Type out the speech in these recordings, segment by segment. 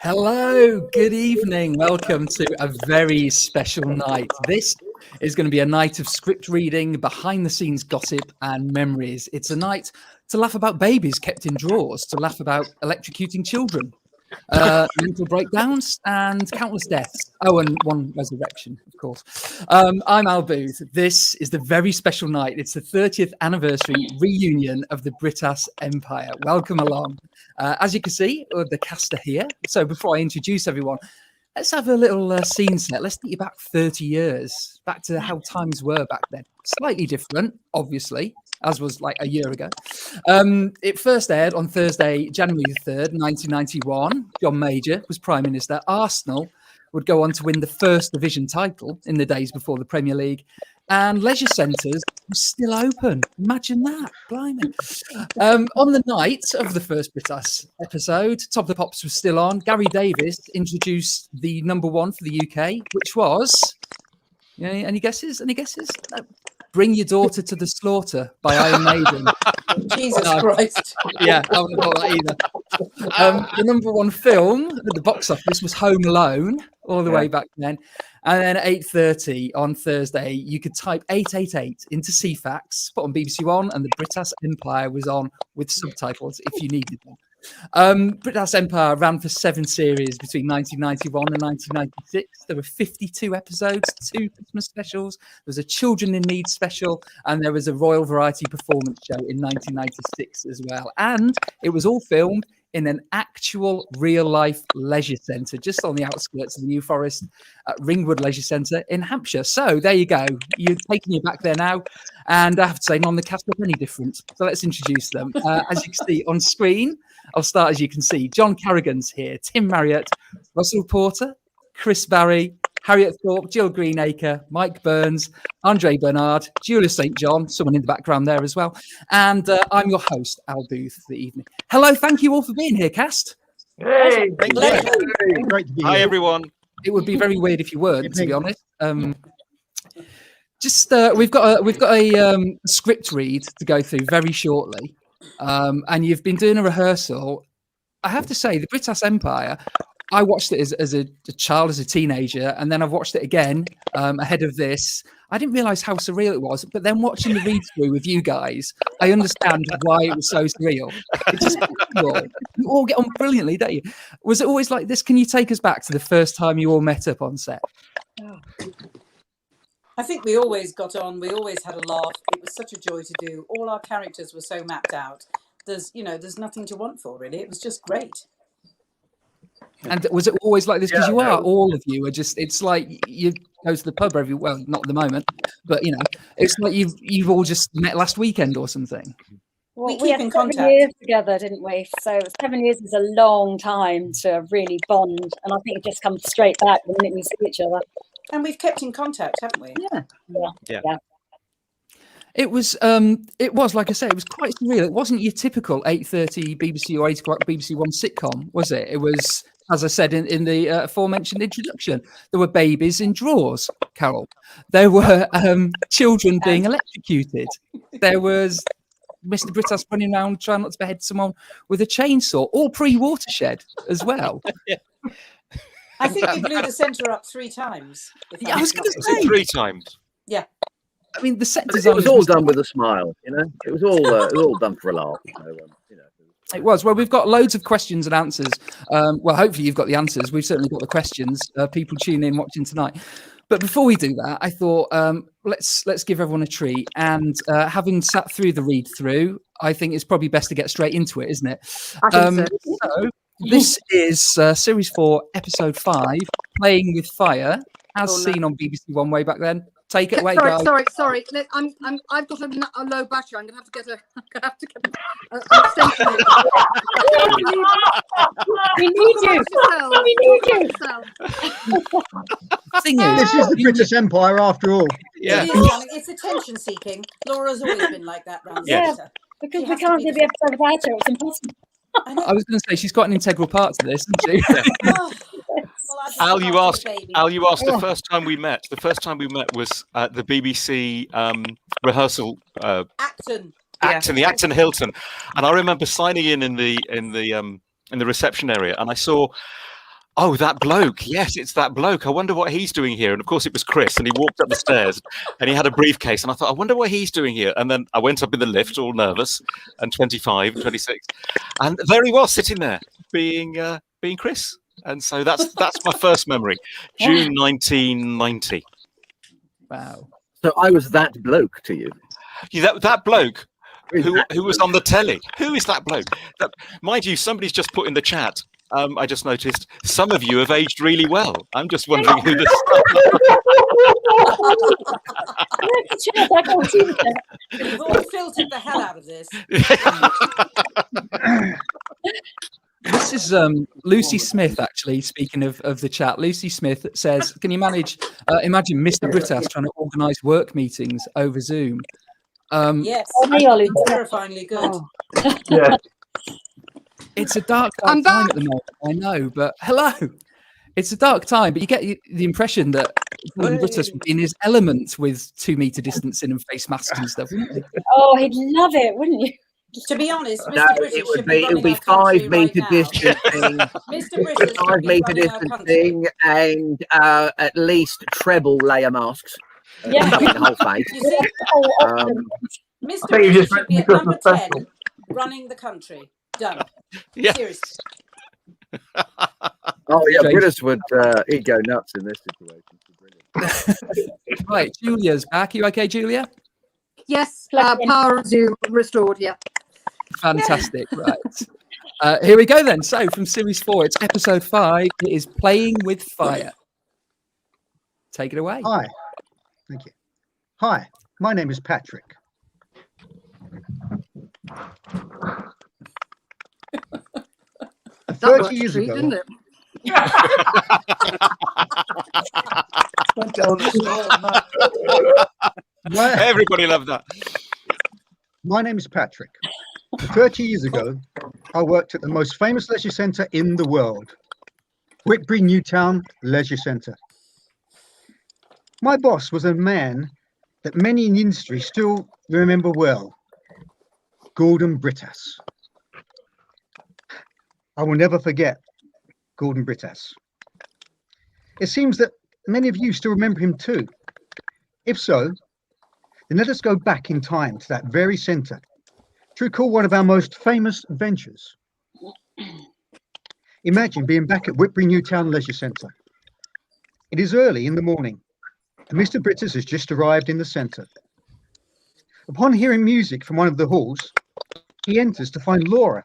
Hello, good evening. Welcome to a very special night. This is going to be a night of script reading, behind the scenes gossip and memories. It's a night to laugh about babies kept in drawers, to laugh about electrocuting children, mental breakdowns and countless deaths. Oh, and one resurrection, of course. I'm Al Booth. This is the very special night. It's the 30th anniversary reunion of the Brittas Empire. Welcome along. As you can see, the cast are here. So before I introduce everyone, let's have a little scene set. Let's take you back 30 years, back to how times were back then. Slightly different, obviously, as was like a year ago. It first aired on Thursday, January the 3rd, 1991. John Major was Prime Minister. Arsenal would go on to win the First Division title in the days before the Premier League. And leisure centres were still open. Imagine that, blimey. On the night of the first Brittas episode, Top of the Pops was still on. Gary Davis introduced the number one for the UK, which was, any guesses? Any guesses? No. Bring Your Daughter to the Slaughter by Iron Maiden. Jesus Christ. Yeah, I wouldn't have thought that either. The number one film at the box office was Home Alone, all the way back then. And then at 8:30 on Thursday, you could type 888 into CFAX, put on BBC One, and the Brittas Empire was on with subtitles if you needed them. Brittas Empire ran for 7 series between 1991 and 1996. There were 52 episodes, 2 Christmas specials. There was a Children in Need special, and there was a Royal Variety Performance show in 1996 as well. And it was all filmed in an actual real-life leisure centre, just on the outskirts of the New Forest at Ringwood Leisure Centre in Hampshire. So there you go. You're taking you back there now. And I have to say, none of the cast look any different. So let's introduce them. As you can see on screen, I'll start as you can see. John Carrigan's here, Tim Marriott, Russell Porter, Chris Barrie, Harriet Thorpe, Jill Greenacre, Mike Burns, Andrée Bernard, Julia St. John, someone in the background there as well. And I'm your host, Al Booth, for the evening. Hello, thank you all for being here, cast. Hey, Thank you. hey, great to be here. Hi, everyone. It would be very weird if you weren't, to be honest. We've got a script read to go through very shortly, and you've been doing a rehearsal. I have to say, the Brittas Empire, I watched it as a child, as a teenager, and then I've watched it again ahead of this. I didn't realise how surreal it was, but then watching the read-through with you guys, I understand why it was so surreal. It's just incredible. You all get on brilliantly, don't you? Was it always like this? Can you take us back to the first time you all met up on set? I think we always got on. We always had a laugh. It was such a joy to do. All our characters were so mapped out. There's nothing to want for, really. It was just great. And was it always like this? Because you are, all of you are just, it's like you go to the pub well, not at the moment, but it's like you've all just met last weekend or something. Well, We keep had in 7 contact. years together, didn't we? So 7 years is a long time to really bond, and I think it just comes straight back the minute we see each other. And we've kept in contact, haven't we? Yeah. It was like I say, it was quite surreal. It wasn't your typical 8:30 BBC or 8 o'clock BBC One sitcom, was it? It was, as I said in the aforementioned introduction, there were babies in drawers, Carol. There were children being electrocuted. There was Mr. Brittas running around trying not to behead someone with a chainsaw, all pre-watershed as well. I think we blew the centre up 3 times. Yeah, I was going to Was it say. 3 times? Yeah. I mean, the set It design was all done with a smile, It was all done for a laugh. It was. Well, we've got loads of questions and answers. Well, hopefully you've got the answers. We've certainly got the questions. People tune in watching tonight. But before we do that, I thought let's give everyone a treat. And having sat through the read through, I think it's probably best to get straight into it, isn't it? I think so. So this is Series 4, Episode 5, Playing with Fire, as seen on BBC One way back then. Take it away, guys. Sorry. I've got a low battery. I'm gonna have to get an extension. We need you. We need you. Thing is, This is the British Empire after all. Yeah. It is, darling. It's attention seeking. Laura's always been like that round the Yeah. centre. Because She we has to can't be do the episode without her. It's impossible. I was going to say she's quite an integral part to this, isn't she? Oh, well, I just Al, you love asked. the baby. Al, you asked the first time we met. The first time we met was at the BBC rehearsal Acton. the Acton Hilton, and I remember signing in the reception area, and I saw Oh, that bloke. Yes, it's that bloke. I wonder what he's doing here. And of course, it was Chris. And he walked up the stairs and he had a briefcase. And I thought, I wonder what he's doing here. And then I went up in the lift, all nervous, and 25, 26. And there he was sitting there being Chris. And so that's my first memory. June 1990. Wow. So I was that bloke to you. Yeah, that bloke who was on the telly. Who is that bloke? Mind you, somebody's just put in the chat. I just noticed some of you have aged really well. I'm just wondering who this. I can't see that. We've all filtered the hell out of this. This is Lucy Smith, actually, speaking of the chat. Lucy Smith says, can you imagine Mr. Brittas trying to organise work meetings over Zoom? Yes, terrifyingly good. Yeah. It's a dark time at the moment, I know, but hello. It's a dark time, but you get the impression that Gordon Brittas would be in his element with 2 metre distancing and face masks and stuff, wouldn't he? Oh, he'd love it, wouldn't you? To be honest, Mr. No, British it would should be running our 5 country metre right now. distancing, Mr. British 5 metre distancing, and at least treble layer masks. Yeah. Covering the whole face. You see, Mr. think you British just should be at because number of the 10 special. running the country. Done. Yeah. Seriously. Oh yeah, Strange. British would he'd go nuts in this situation. Brilliant. Right, Julia's back. You okay, Julia? Yes, Plugged in. power resumed, restored. Yeah. Fantastic. Right. Here we go then. So from series 4, it's episode 5. It is Playing with Fire. Take it away. Hi, thank you. Hi, my name is Patrick. That 30 worked a years treat, ago, didn't it? Everybody loved that. my name is Patrick. 30 years ago, I worked at the most famous leisure centre in the world, Whitby Newtown Leisure Centre. My boss was a man that many in the industry still remember well, Gordon Brittas. I will never forget Gordon Brittas. It seems that many of you still remember him too. If so, then let us go back in time to that very centre to recall one of our most famous adventures. Imagine being back at Whitby Newtown Leisure Centre. It is early in the morning, and Mr. Brittas has just arrived in the centre. Upon hearing music from one of the halls, he enters to find Laura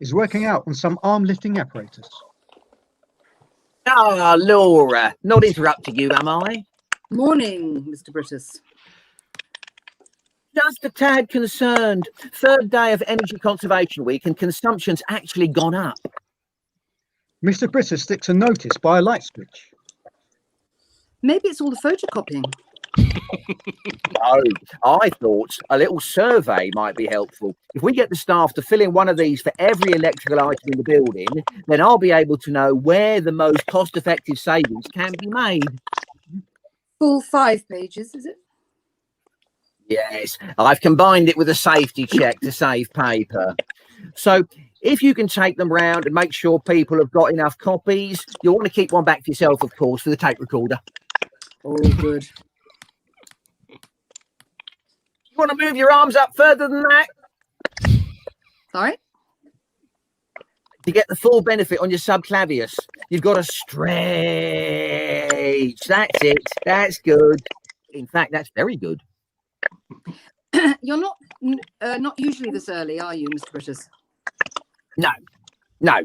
is working out on some arm lifting apparatus. Ah, Laura, not interrupting you, am I? Morning, Mr. Brittas. Just a tad concerned. 3rd day of Energy Conservation Week and consumption's actually gone up. Mr. Brittas sticks a notice by a light switch. Maybe it's all the photocopying. Oh, I thought a little survey might be helpful. If we get the staff to fill in one of these for every electrical item in the building, then I'll be able to know where the most cost-effective savings can be made. Full 5 pages, is it? Yes, I've combined it with a safety check to save paper. So if you can take them round and make sure people have got enough copies, you'll want to keep one back for yourself, of course, for the tape recorder. Oh, good. You want to move your arms up further than that? Sorry? To get the full benefit on your subclavius, you've got to stretch. That's it. That's good. In fact, that's very good. You're not usually this early, are you, Mr. Brittas? No.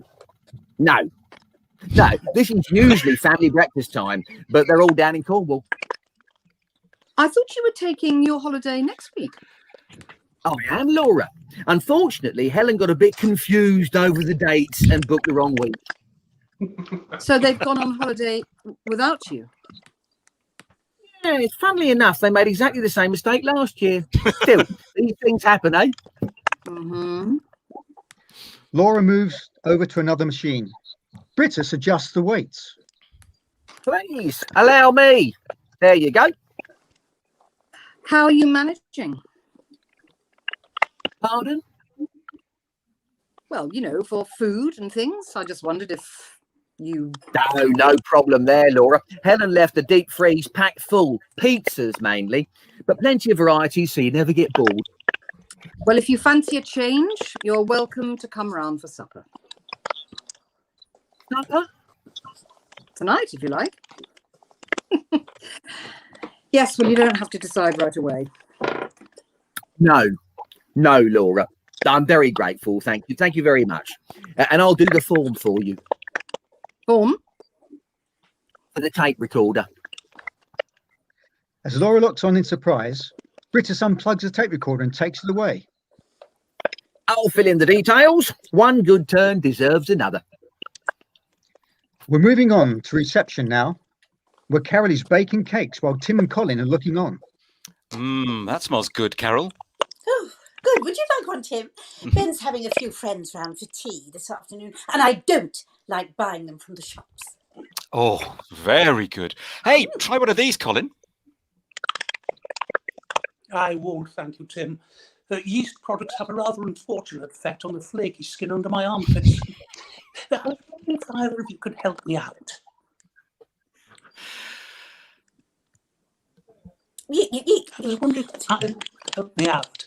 This is usually family breakfast time, but they're all down in Cornwall. I thought you were taking your holiday next week. I am, Laura. Unfortunately, Helen got a bit confused over the dates and booked the wrong week. So they've gone on holiday without you. Yeah, funnily enough, they made exactly the same mistake last year. Still, these things happen, eh? Mm-hmm. Laura moves over to another machine. Brittas adjusts the weights. Please, allow me. There you go. How are you managing? Pardon? Well, you know, for food and things. I just wondered if You. No problem there, Laura. Helen left the deep freeze packed full, pizzas mainly, but plenty of varieties so you never get bored. Well, if you fancy a change, you're welcome to come round for supper. Supper? Tonight, if you like. Yes, well, you don't have to decide right away. No, Laura. I'm very grateful, thank you. Thank you very much. And I'll do the form for you. Form? For the tape recorder. As Laura looks on in surprise, Brittas unplugs the tape recorder and takes it away. I'll fill in the details. One good turn deserves another. We're moving on to reception now, where Carol is baking cakes while Tim and Colin are looking on. That smells good, Carol. Oh, good. Would you like one, Tim? Ben's having a few friends round for tea this afternoon, and I don't like buying them from the shops. Oh, very good. Hey, try one of these, Colin. I won't, thank you, Tim. The yeast products have a rather unfortunate effect on the flaky skin under my armpits. I was wondering if either of you could help me out. I was wondering if you could help me out.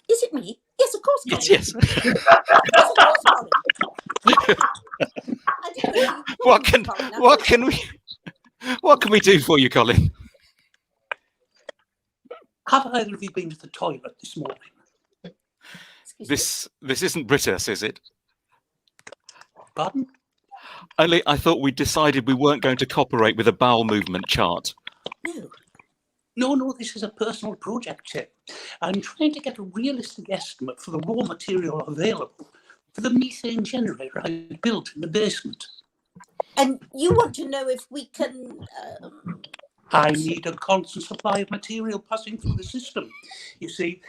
Is it me? Yes, of course, Colin. Yes. Yes, of course, Colin. I didn't know you What Colin. can we do for you, Colin? Have either of you been to the toilet this morning? This isn't Brittas, is it? Pardon? Only I thought we decided we weren't going to cooperate with a bowel movement chart. No, this is a personal project, Tim. I'm trying to get a realistic estimate for the raw material available for the methane generator I built in the basement. And you want to know if we can... I need a constant supply of material passing through the system. You see,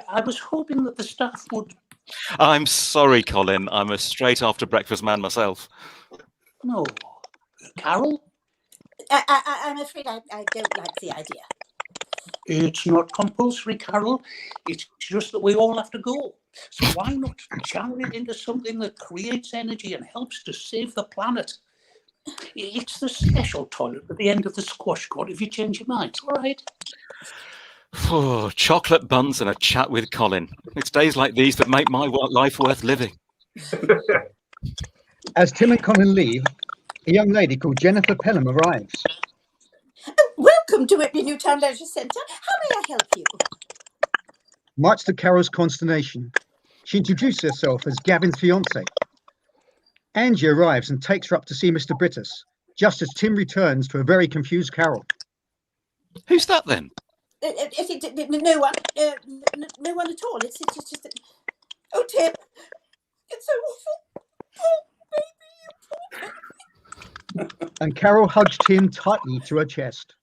I was hoping that the staff would... I'm sorry, Colin. I'm a straight after breakfast man myself. No. Carol? I'm afraid I don't like the idea. It's not compulsory, Carol. It's just that we all have to go. So why not channel it into something that creates energy and helps to save the planet? It's the special toilet at the end of the squash court if you change your mind, all right? Oh, chocolate buns and a chat with Colin. It's days like these that make my life worth living. As Tim and Colin leave, a young lady called Jennifer Pelham arrives. Welcome to Whitby Newtown Leisure Centre. How may I help you? Much to Carol's consternation, she introduced herself as Gavin's fiancée. Angie arrives and takes her up to see Mr. Brittas, just as Tim returns to a very confused Carol. Who's that then? No one. No one at all. It's just... Oh, Tim. It's so awful. Oh, baby, you poor... And Carol hugs Tim tightly to her chest.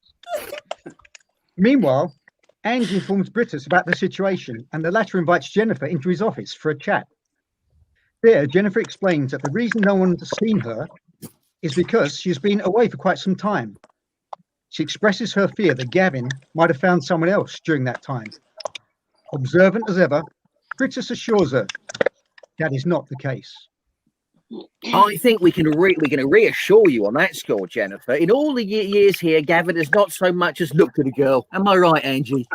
Meanwhile, Angie informs Brittas about the situation, and the latter invites Jennifer into his office for a chat. There, Jennifer explains that the reason no one has seen her is because she's been away for quite some time. She expresses her fear that Gavin might have found someone else during that time. Observant as ever, Brittas assures her that is not the case. I think we can reassure you on that score, Jennifer. In all the years here, Gavin has not so much as looked at a girl. Am I right, Angie?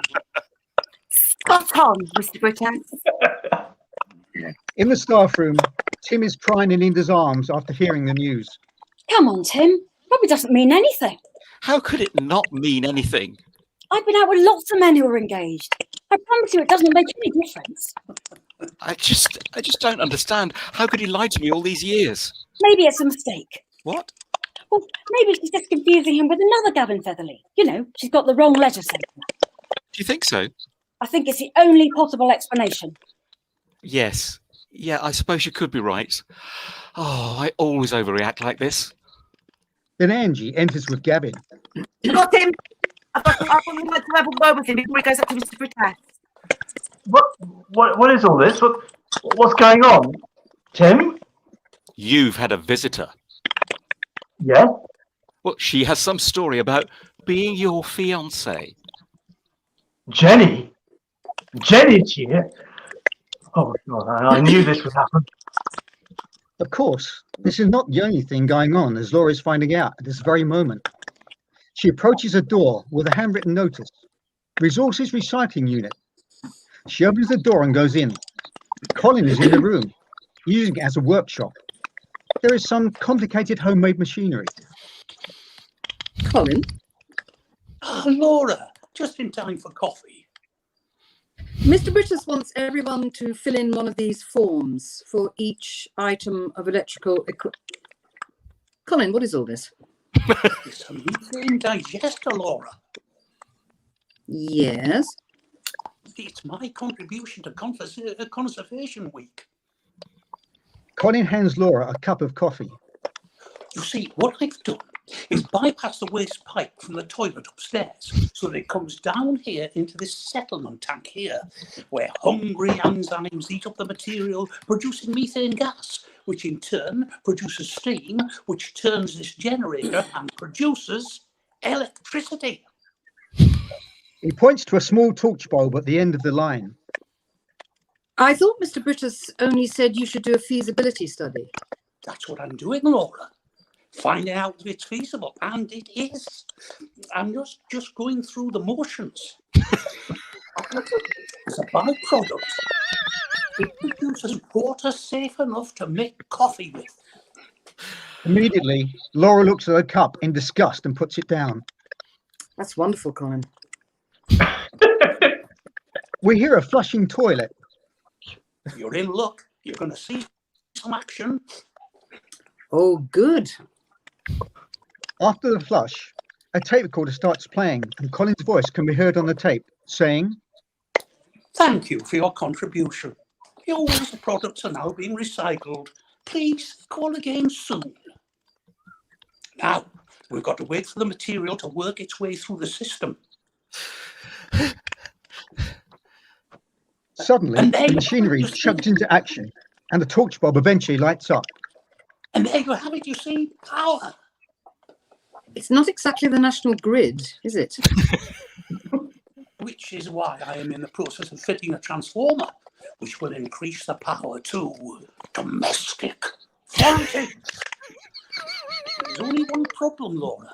Spot on, Mr. Brittas. In the staff room, Tim is crying in Linda's arms after hearing the news. Come on, Tim. Probably doesn't mean anything. How could it not mean anything? I've been out with lots of men who are engaged. I promise you it doesn't make any difference. I just don't understand. How could he lie to me all these years? Maybe it's a mistake. What? Well, maybe she's just confusing him with another Gavin Featherly. You know, she's got the wrong leisure centre. Do you think so? I think it's the only possible explanation. Yes. Yeah, I suppose you could be right. Oh, I always overreact like this. Then Angie enters with Gavin. Got him. I'd like to have a word with him before he goes up to Mr. Brittas. What is all this? What's going on? Tim? You've had a visitor. Yeah? Well, she has some story about being your fiancée. Jenny? Jenny's here? Oh, God, I knew this would happen. Of course, this is not the only thing going on, as Laura is finding out at this very moment. She approaches a door with a handwritten notice. Resources Recycling Unit. She opens the door and goes in. Colin is in the room, using it as a workshop. There is some complicated homemade machinery. Colin? Ah, Laura, just in time for coffee. Mr. Brittas wants everyone to fill in one of these forms for each item of electrical equipment. Colin, what is all this? It's a methane digester, Laura. Yes. It's my contribution to Conservation Week. Colin hands Laura a cup of coffee. You see, what I've done is bypass the waste pipe from the toilet upstairs so that it comes down here into this settlement tank here, where hungry enzymes eat up the material, producing methane gas, which in turn produces steam, which turns this generator and produces electricity. He points to a small torch bulb at the end of the line. I thought Mr. Brittas only said you should do a feasibility study. That's what I'm doing, Laura. Finding out if it's feasible, and it is. I'm just going through the motions. It's a byproduct. It produces water safe enough to make coffee with. Immediately, Laura looks at her cup in disgust and puts it down. That's wonderful, Colin. We hear a flushing toilet. You're in luck. You're going to see some action. Oh, good. After the flush, a tape recorder starts playing and Colin's voice can be heard on the tape saying, Thank you for your contribution. Your waste products are now being recycled. Please call again soon. Now, we've got to wait for the material to work its way through the system. Suddenly, the machinery chugs into action and the torch bulb eventually lights up. And there you have it, you see, power. It's not exactly the national grid, is it? Which is why I am in the process of fitting a transformer, which will increase the power to domestic voltage. There's only one problem, Laura.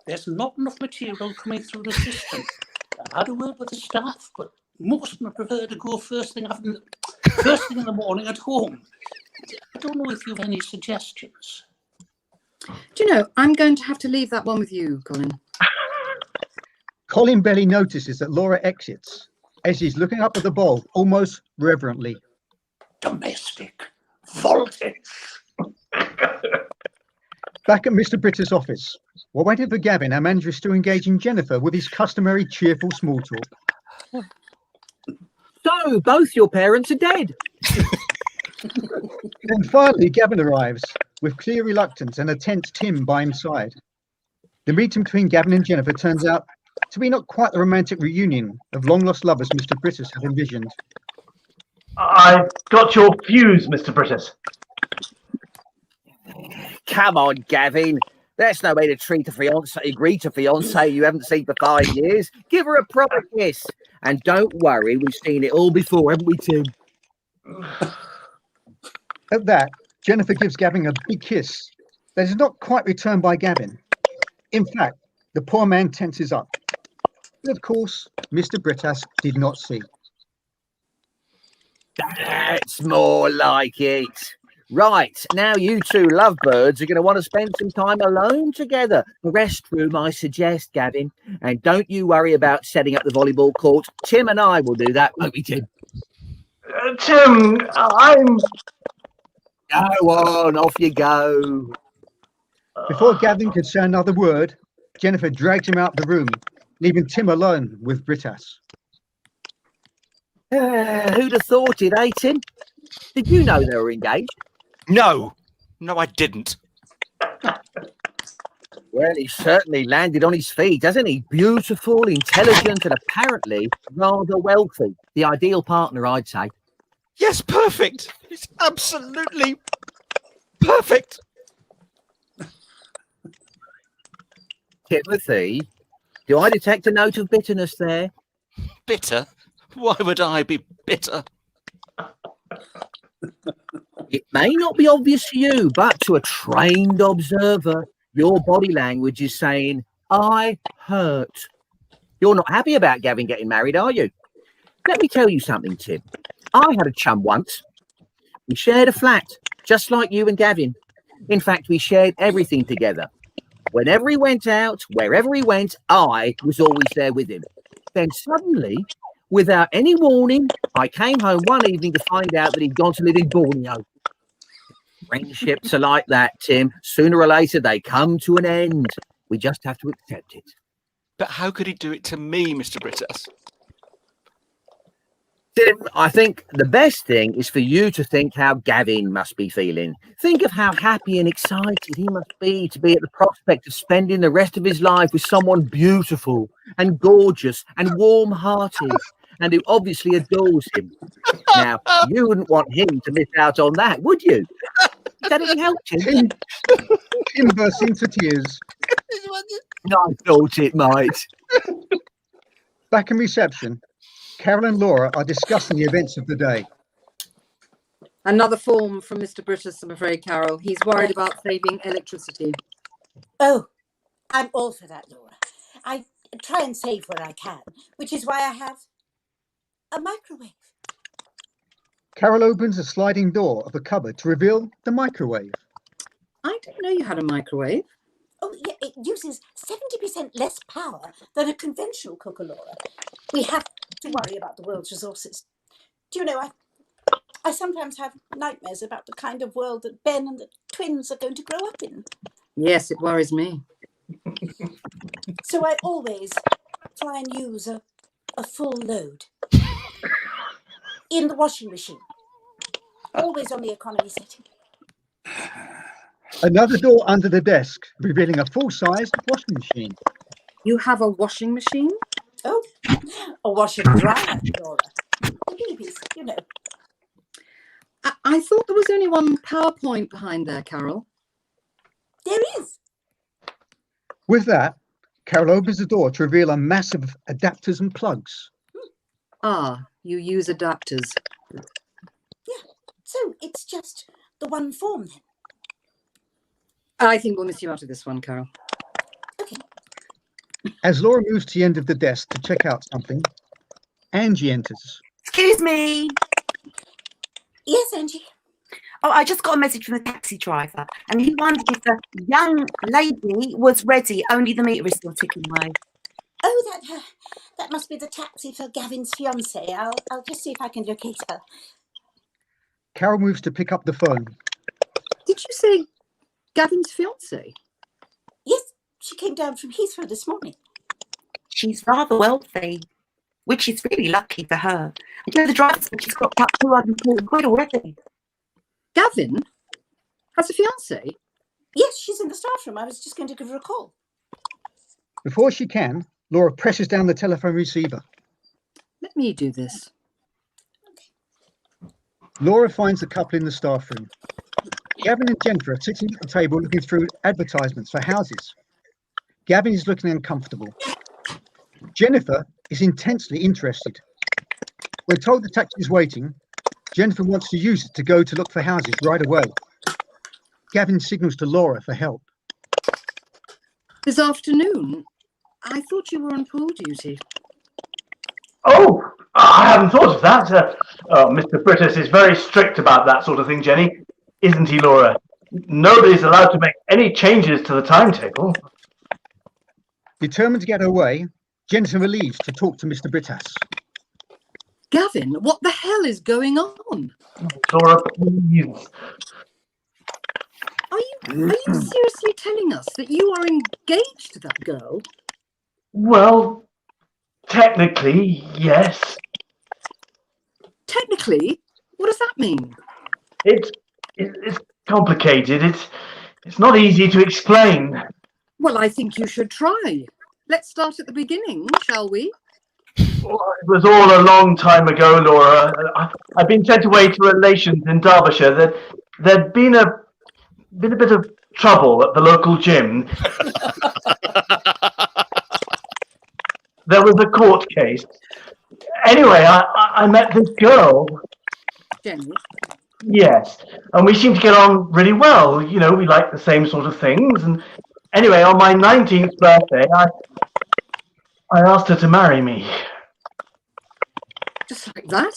There's not enough material coming through the system. I've had a word with the staff, but most of them prefer to go first thing in the morning at home. I don't know if you've any suggestions. Do you know, I'm going to have to leave that one with you, Colin. Colin barely notices that Laura exits as he's looking up at the bulb almost reverently. Domestic voltage. Back at Mr. Brittas' office, while waiting for Gavin, our manager is still engaging Jennifer with his customary cheerful small talk. So, both your parents are dead. Then finally, Gavin arrives with clear reluctance and a tense Tim by his side. The meeting between Gavin and Jennifer turns out to be not quite the romantic reunion of long-lost lovers Mr. Brittas had envisioned. I got your fuse, Mr. Brittas. Come on, Gavin. That's no way to greet a fiancé you haven't seen for 5 years. Give her a proper kiss. And don't worry, we've seen it all before, haven't we, Tim? At that, Jennifer gives Gavin a big kiss that is not quite returned by Gavin. In fact, the poor man tenses up. But of course, Mr. Brittas did not see. That's more like it. Right, now you two lovebirds are going to want to spend some time alone together. The restroom, I suggest, Gavin. And don't you worry about setting up the volleyball court. Tim and I will do that, won't we, Tim? Tim, I'm... Go on, off you go. Before Gavin could say another word, Jennifer drags him out the room, leaving Tim alone with Brittas. Who'd have thought it, eh, Tim? Did you know they were engaged? No, I didn't. Well, he certainly landed on his feet, hasn't he? Beautiful, intelligent, and apparently rather wealthy. The ideal partner, I'd say. Yes, perfect. It's absolutely perfect. Timothy, do I detect a note of bitterness there? Bitter? Why would I be bitter? It may not be obvious to you, but to a trained observer, your body language is saying, I hurt. You're not happy about Gavin getting married, are you? Let me tell you something, Tim. I had a chum once. We shared a flat, just like you and Gavin. In fact, we shared everything together. Whenever he went out, wherever he went, I was always there with him. Then suddenly, without any warning, I came home one evening to find out that he'd gone to live in Borneo. Friendships are like that, Tim. Sooner or later, they come to an end. We just have to accept it. But how could he do it to me, Mr. Brittas? Tim, I think the best thing is for you to think how Gavin must be feeling. Think of how happy and excited he must be to be at the prospect of spending the rest of his life with someone beautiful and gorgeous and warm-hearted and who obviously adores him. Now, you wouldn't want him to miss out on that, would you? That didn't help him. Tim burst into tears. I thought it might. Back in reception, Carol and Laura are discussing the events of the day. Another form from Mr. Brittas, I'm afraid, Carol. He's worried about saving electricity. Oh, I'm all for that, Laura. I try and save where I can, which is why I have a microwave. Carol opens a sliding door of a cupboard to reveal the microwave. I didn't know you had a microwave. Oh, yeah, it uses 70% less power than a conventional cooker, Laura. We have to worry about the world's resources. Do you know, I sometimes have nightmares about the kind of world that Ben and the twins are going to grow up in. Yes, it worries me. So I always try and use a full load in the washing machine. Always on the economy setting. Another door under the desk, revealing a full-sized washing machine. You have a washing machine? Oh, a washer and dryer, Laura. Babies, you know. I thought there was only one PowerPoint behind there, Carol. There is. With that, Carol opens the door to reveal a mass of adapters and plugs. Ah, you use adapters. Yeah, so it's just the one form then. I think we'll miss you out of this one, Carol. Okay. As Laura moves to the end of the desk to check out something, Angie enters. Excuse me. Yes, Angie. Oh, I just got a message from the taxi driver, and he wondered if the young lady was ready. Only the meter is still ticking away. Oh, that must be the taxi for Gavin's fiancée. I'll just see if I can locate her. Carol moves to pick up the phone. Did you say Gavin's fiancée? Yes, she came down from Heathrow this morning. She's rather wealthy, which is really lucky for her. And you know, the driver said she's got about 240 quid already. Gavin has a fiancée? Yes, she's in the staff room. I was just going to give her a call. Before she can, Laura presses down the telephone receiver. Let me do this. Laura finds the couple in the staff room. Gavin and Jennifer are sitting at the table looking through advertisements for houses. Gavin is looking uncomfortable. Jennifer is intensely interested. We're told the taxi is waiting. Jennifer wants to use it to go to look for houses right away. Gavin signals to Laura for help. This afternoon? I thought you were on pool duty. Oh, I haven't thought of that. Mr. Brittas is very strict about that sort of thing, Jenny. Isn't he, Laura? Nobody's allowed to make any changes to the timetable. Determined to get her way, Jennifer leaves to talk to Mr. Brittas. Gavin, what the hell is going on? Laura, please. Are you seriously telling us that you are engaged to that girl? Well, technically, yes. Technically? What does that mean? It's complicated. It's not easy to explain. Well, I think you should try. Let's start at the beginning, shall we? Well, it was all a long time ago, Laura. I've been sent away to relations in Derbyshire. There'd been a bit of trouble at the local gym. There was a court case. Anyway, I met this girl. Jenny, Yes, and we seem to get on really well. You know, we like the same sort of things. And anyway, on my 19th birthday, I asked her to marry me. Just like that?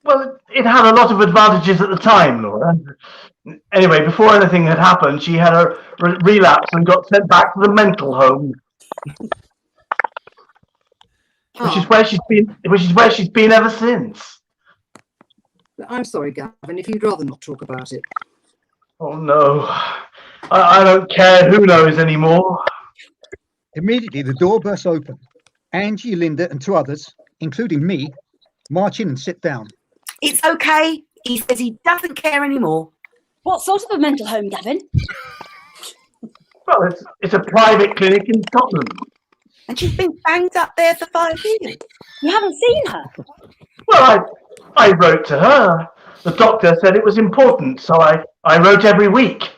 Well, it had a lot of advantages at the time, Laura. Anyway, before anything had happened, she had a relapse and got sent back to the mental home, which is where she's been ever since. I'm sorry, Gavin, if you'd rather not talk about it. Oh no, I don't care who knows anymore. Immediately, the door bursts open. Angie, Linda, and two others, including me, march in and sit down. It's okay. He says he doesn't care anymore. What sort of a mental home, Gavin? Well, it's a private clinic in Scotland. And she's been banged up there for 5 years. You haven't seen her? Well, I wrote to her. The doctor said it was important, so I wrote every week.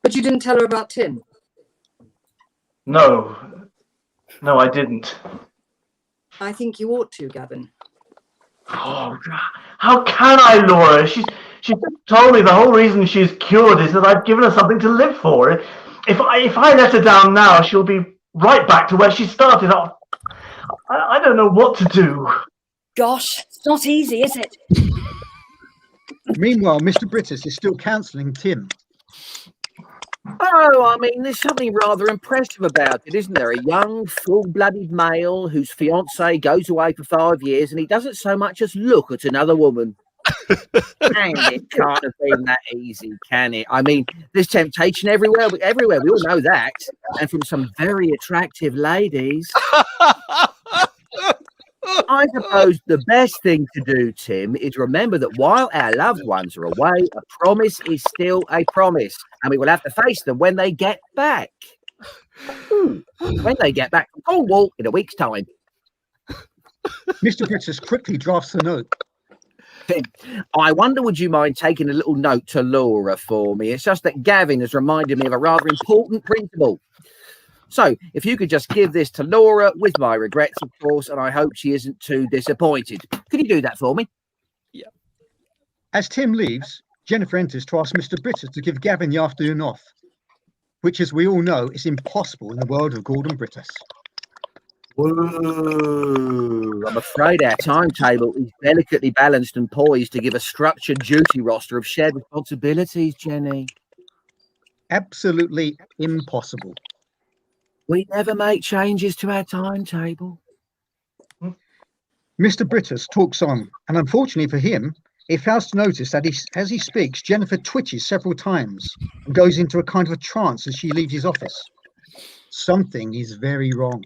But you didn't tell her about Tim? No, I didn't. I think you ought to, Gavin. Oh, how can I, Laura? She's just told me the whole reason she's cured is that I've given her something to live for. If I let her down now, she'll be right back to where she started off. I don't know what to do. Gosh, it's not easy, is it? Meanwhile, Mr. Brittas is still counselling Tim. Oh, I mean, there's something rather impressive about it, isn't there? A young, full-blooded male whose fiancée goes away for 5 years and he doesn't so much as look at another woman. And it can't have been that easy, can it? I mean, there's temptation everywhere. We all know that. And from some very attractive ladies. I suppose the best thing to do, Tim, is remember that while our loved ones are away, a promise is still a promise, and we will have to face them when they get back. When they get back from Cornwall in a week's time. Mr. Brittas quickly drafts the note. Tim, I wonder, would you mind taking a little note to Laura for me? It's just that Gavin has reminded me of a rather important principle. So, if you could just give this to Laura, with my regrets, of course, and I hope she isn't too disappointed. Could you do that for me? Yeah. As Tim leaves, Jennifer enters to ask Mr. Brittas to give Gavin the afternoon off, which, as we all know, is impossible in the world of Gordon Brittas. Whoa, I'm afraid our timetable is delicately balanced and poised to give a structured duty roster of shared responsibilities, Jenny. Absolutely impossible. We never make changes to our timetable. Mr. Brittas talks on, and unfortunately for him, he fails to notice that as he speaks, Jennifer twitches several times and goes into a kind of a trance as she leaves his office. Something is very wrong.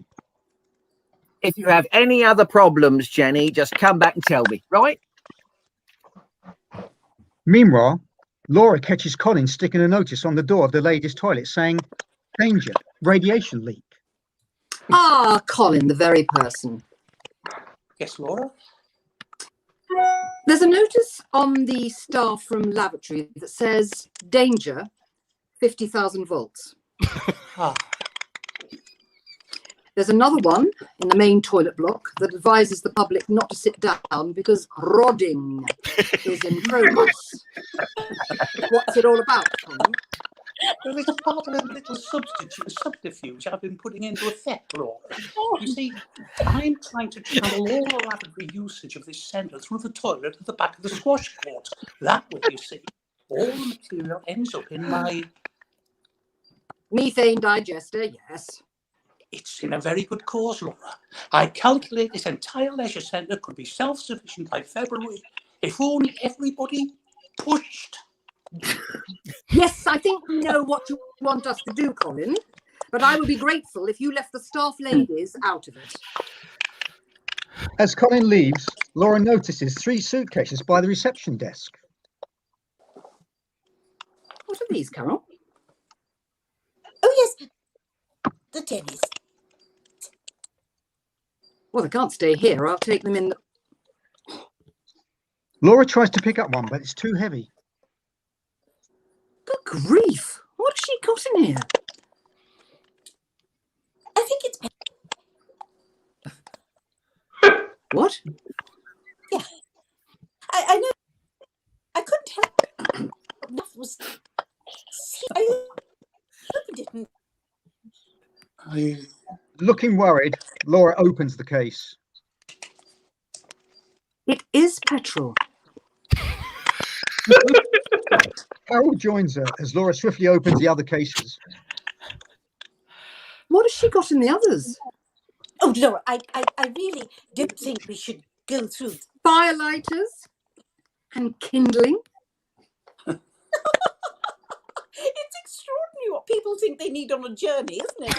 If you have any other problems, Jenny, just come back and tell me, right? Meanwhile, Laura catches Colin sticking a notice on the door of the ladies' toilet saying, "Danger, radiation leak." Ah, Colin, the very person. Yes, Laura? There's a notice on the staff room lavatory that says, danger, 50,000 volts. Ah, There's another one in the main toilet block that advises the public not to sit down because rodding is in progress. What's it all about, Colin? well, it's part of a little subterfuge I've been putting into effect, Laura. You see, I'm trying to channel all the lavatory usage of this centre through the toilet at the back of the squash court. That way, you see, all the material ends up in my... Methane digester, yes. It's in a very good cause, Laura. I calculate this entire leisure centre could be self-sufficient by February if only everybody pushed. Yes, I think we know what you want us to do, Colin, but I would be grateful if you left the staff ladies out of it. As Colin leaves, Laura notices 3 suitcases by the reception desk. What are these, Carol? Oh, yes, the tennis. Well, they can't stay here. I'll take them in the... Laura tries to pick up one, but it's too heavy. Good grief! What's she got in here? I think it's... What? Yeah. I know just see. I opened it. Looking worried, Laura opens the case. It is petrol. Carol joins her as Laura swiftly opens the other cases. What has she got in the others? Oh, Laura, I really don't think we should go through. Firelighters and kindling. It's extraordinary what people think they need on a journey, isn't it?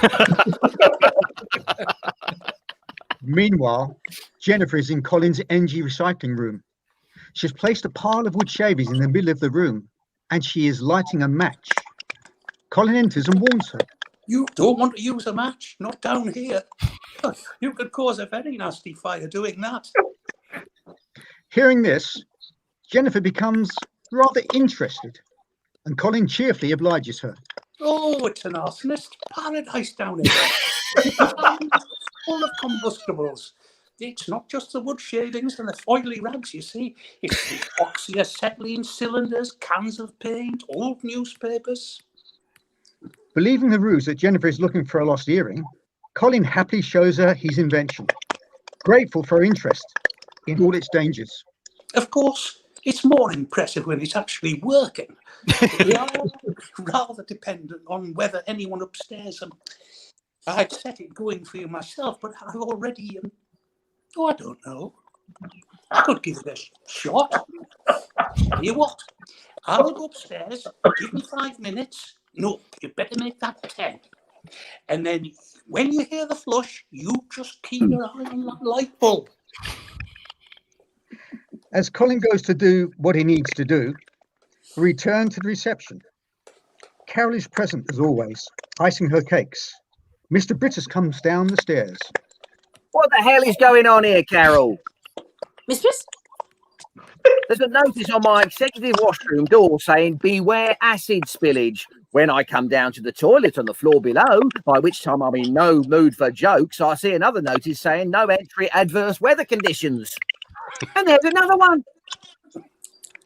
Meanwhile, Jennifer is in Colin's NG recycling room. She's placed a pile of wood shavings in the middle of the room, and she is lighting a match. Colin enters and warns her. You don't want to use a match, not down here. You could cause a very nasty fire doing that. Hearing this, Jennifer becomes rather interested, and Colin cheerfully obliges her. Oh, it's an arsonist paradise down here. Full of combustibles. It's not just the wood shavings and the oily rags, you see. It's the oxyacetylene cylinders, cans of paint, old newspapers. Believing the ruse that Jennifer is looking for a lost earring, Colin happily shows her his invention, grateful for her interest in all its dangers. Of course, it's more impressive when it's actually working. We are rather dependent on whether anyone upstairs... I'd set it going for you myself, but I've already... I don't know. I could give it a shot. Tell you what, I'll go upstairs, give me 5 minutes. No, you better make that 10. And then when you hear the flush, you just keep your eye on that light bulb. As Colin goes to do what he needs to do, we return to the reception. Carol is present as always, icing her cakes. Mr. Brittas comes down the stairs. What the hell is going on here, Carol? Mistress? There's a notice on my executive washroom door saying, beware acid spillage. When I come down to the toilet on the floor below, by which time I'm in no mood for jokes, I see another notice saying no entry, adverse weather conditions. And there's another one.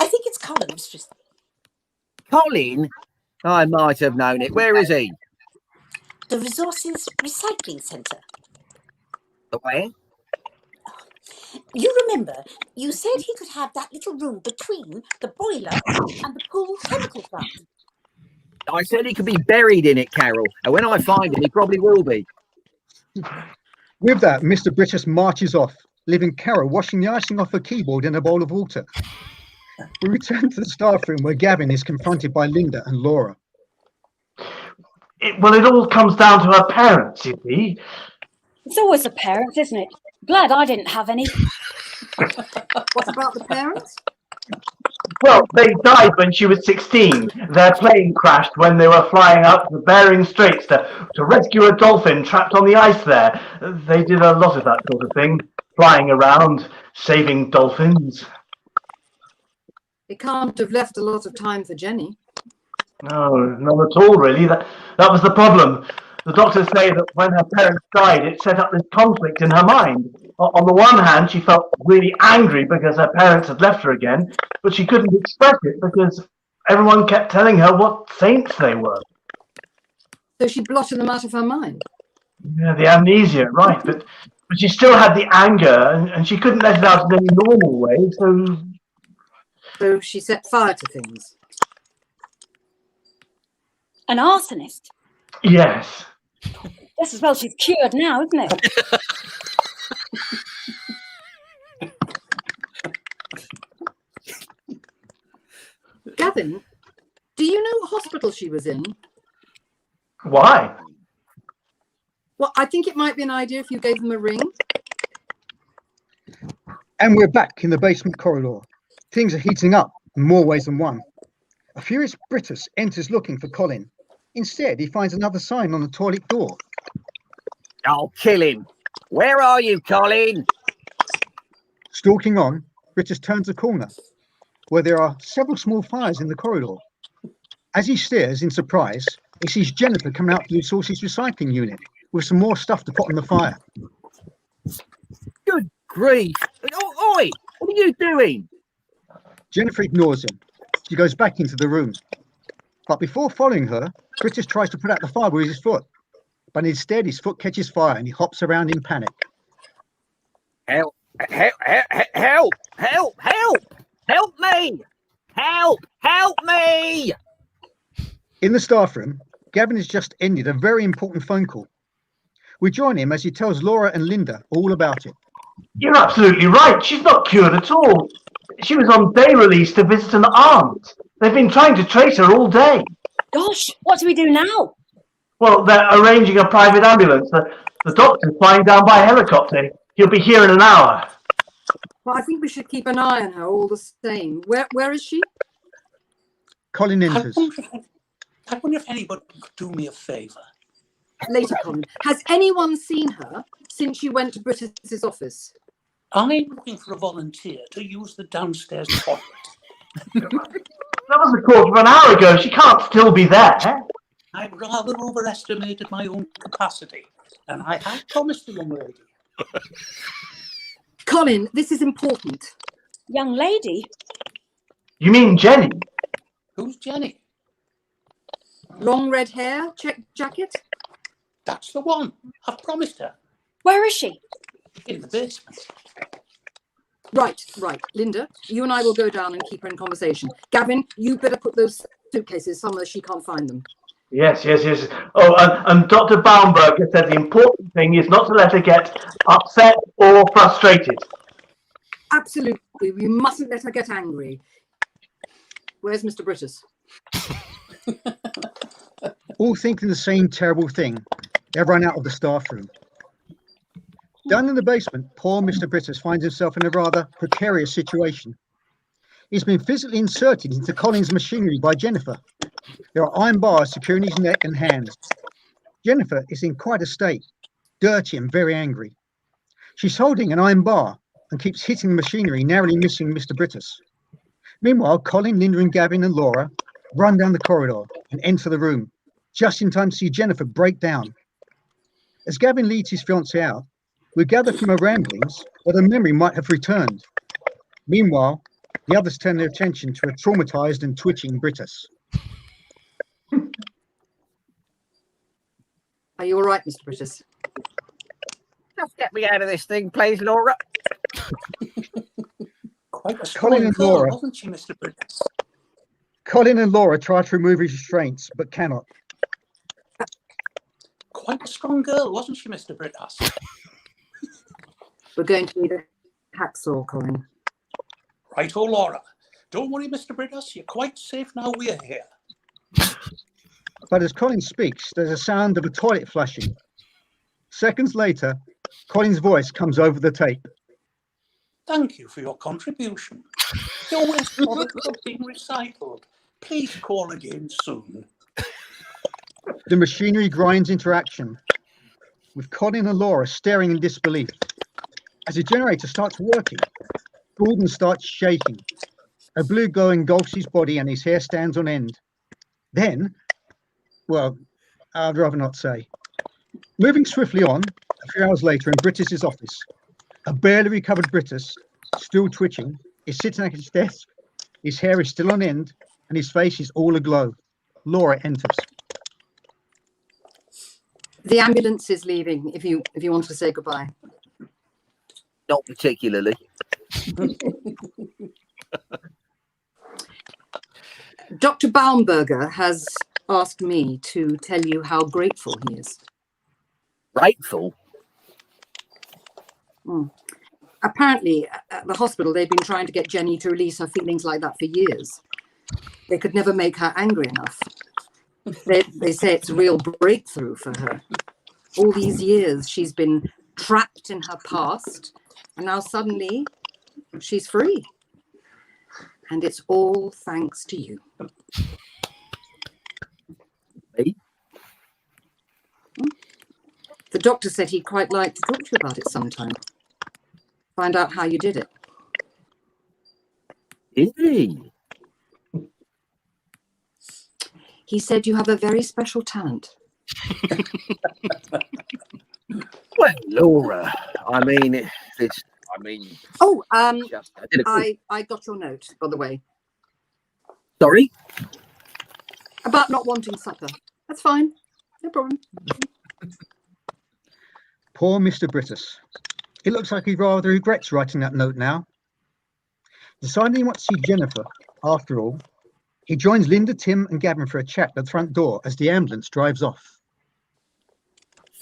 I think it's Colin, Mistress. Colin? I might have known it. Where is he? The Resources Recycling Centre. The where? You remember, you said he could have that little room between the boiler and the pool chemical plant. I said he could be buried in it, Carol. And when I find him, he probably will be. With that, Mr. Brittas marches off, leaving Carol washing the icing off her keyboard in a bowl of water. We return to the staff room where Gavin is confronted by Linda and Laura. It all comes down to her parents, you see. It's always the parents, isn't it? Glad I didn't have any. What about the parents? Well, they died when she was 16. Their plane crashed when they were flying out to the Bering Straits to rescue a dolphin trapped on the ice there. They did a lot of that sort of thing, flying around, saving dolphins. It can't have left a lot of time for Jenny. No, not at all, really. That was the problem. The doctors say that when her parents died, it set up this conflict in her mind. On the one hand, she felt really angry because her parents had left her again, but she couldn't express it because everyone kept telling her what saints they were. So she blotted them out of her mind. Yeah, the amnesia, right. But she still had the anger, and she couldn't let it out in any normal way, So she set fire to things. An arsonist? Yes. Just as well she's cured now, isn't it? Gavin, do you know what hospital she was in? Why? Well, I think it might be an idea if you gave them a ring. And we're back in the basement corridor. Things are heating up in more ways than one. A furious Brittas enters looking for Colin. Instead, he finds another sign on the toilet door. I'll kill him. Where are you, Colin? Stalking on, Brittas turns a corner, where there are several small fires in the corridor. As he stares in surprise, he sees Jennifer coming out of the Resources Recycling unit with some more stuff to put on the fire. Good grief. Oi, what are you doing? Jennifer ignores him. She goes back into the room. But before following her, Brittas tries to put out the fire with his foot. But instead, his foot catches fire and he hops around in panic. Help! Help! Help! Help! Help! Help me! Help! Help me! In the staff room, Gavin has just ended a very important phone call. We join him as he tells Laura and Linda all about it. You're absolutely right. She's not cured at all. She was on day release to visit an aunt. They've been trying to trace her all day. Gosh, what do we do now? Well, they're arranging a private ambulance. The doctor's flying down by helicopter. He'll be here in an hour. Well, I think we should keep an eye on her all the same. Where is she? Colin enters. I wonder if anybody could do me a favour. Later, Colin. Has anyone seen her since you went to Brittas's office? I'm looking for a volunteer to use the downstairs toilet. That was a quarter of an hour ago. She can't still be there. I rather overestimated my own capacity, and I had promised the young lady. Colin, this is important. Young lady? You mean Jenny? Who's Jenny? Long red hair, check jacket? That's the one. I've promised her. Where is she? In the basement. Right. Linda, you and I will go down and keep her in conversation. Gavin, you better put those suitcases somewhere she can't find them. Yes. Oh, and Dr. Baumberger said the important thing is not to let her get upset or frustrated. Absolutely. We mustn't let her get angry. Where's Mr. Brittas? All thinking the same terrible thing, they run out of the staff room. Down in the basement, poor Mr. Brittas finds himself in a rather precarious situation. He's been physically inserted into Colin's machinery by Jennifer. There are iron bars securing his neck and hands. Jennifer is in quite a state, dirty and very angry. She's holding an iron bar and keeps hitting the machinery, narrowly missing Mr. Brittas. Meanwhile, Colin, Linda and Gavin and Laura run down the corridor and enter the room, just in time to see Jennifer break down. As Gavin leads his fiancée out, we gather from her ramblings that her memory might have returned. Meanwhile, the others turn their attention to a traumatized and twitching Brittas. Are you all right, Mr. Brittas? Just get me out of this thing, please, Laura. Quite a Colin strong and girl, Laura. wasn't she, Mr. Brittas? Colin and Laura try to remove his restraints, but cannot. Quite a strong girl, wasn't she, Mr. Brittas? We're going to need a hacksaw, Colin. Right, Laura. Don't worry, Mr. Brittas. You're quite safe now we're here. But as Colin speaks, there's a sound of a toilet flushing. Seconds later, Colin's voice comes over the tape. Thank you for your contribution. Your waste products are being recycled. Please call again soon. The machinery grinds into action, with Colin and Laura staring in disbelief. As the generator starts working, Gordon starts shaking. A blue glow engulfs his body and his hair stands on end. Then, well, I'd rather not say. Moving swiftly on, a few hours later in Brittas's office, a barely recovered Brittas, still twitching, is sitting at his desk. His hair is still on end and his face is all aglow. Laura enters. The ambulance is leaving if you want to say goodbye. Not particularly. Dr. Baumberger has asked me to tell you how grateful he is. Grateful? Apparently, at the hospital, they've been trying to get Jenny to release her feelings like that for years. They could never make her angry enough. They say it's a real breakthrough for her. All these years, she's been trapped in her past, and now suddenly she's free. And it's all thanks to you. Me? The doctor said he'd quite like to talk to you about it sometime. Find out how you did it. Is he? He said you have a very special talent. Well, Laura, I mean, Oh, I I got your note, by the way. sorry? About not wanting supper. That's fine. No problem. Poor Mr. Brittas. It looks like he rather regrets writing that note now. Deciding he wants to see Jennifer, after all, he joins Linda, Tim and Gavin for a chat at the front door as the ambulance drives off.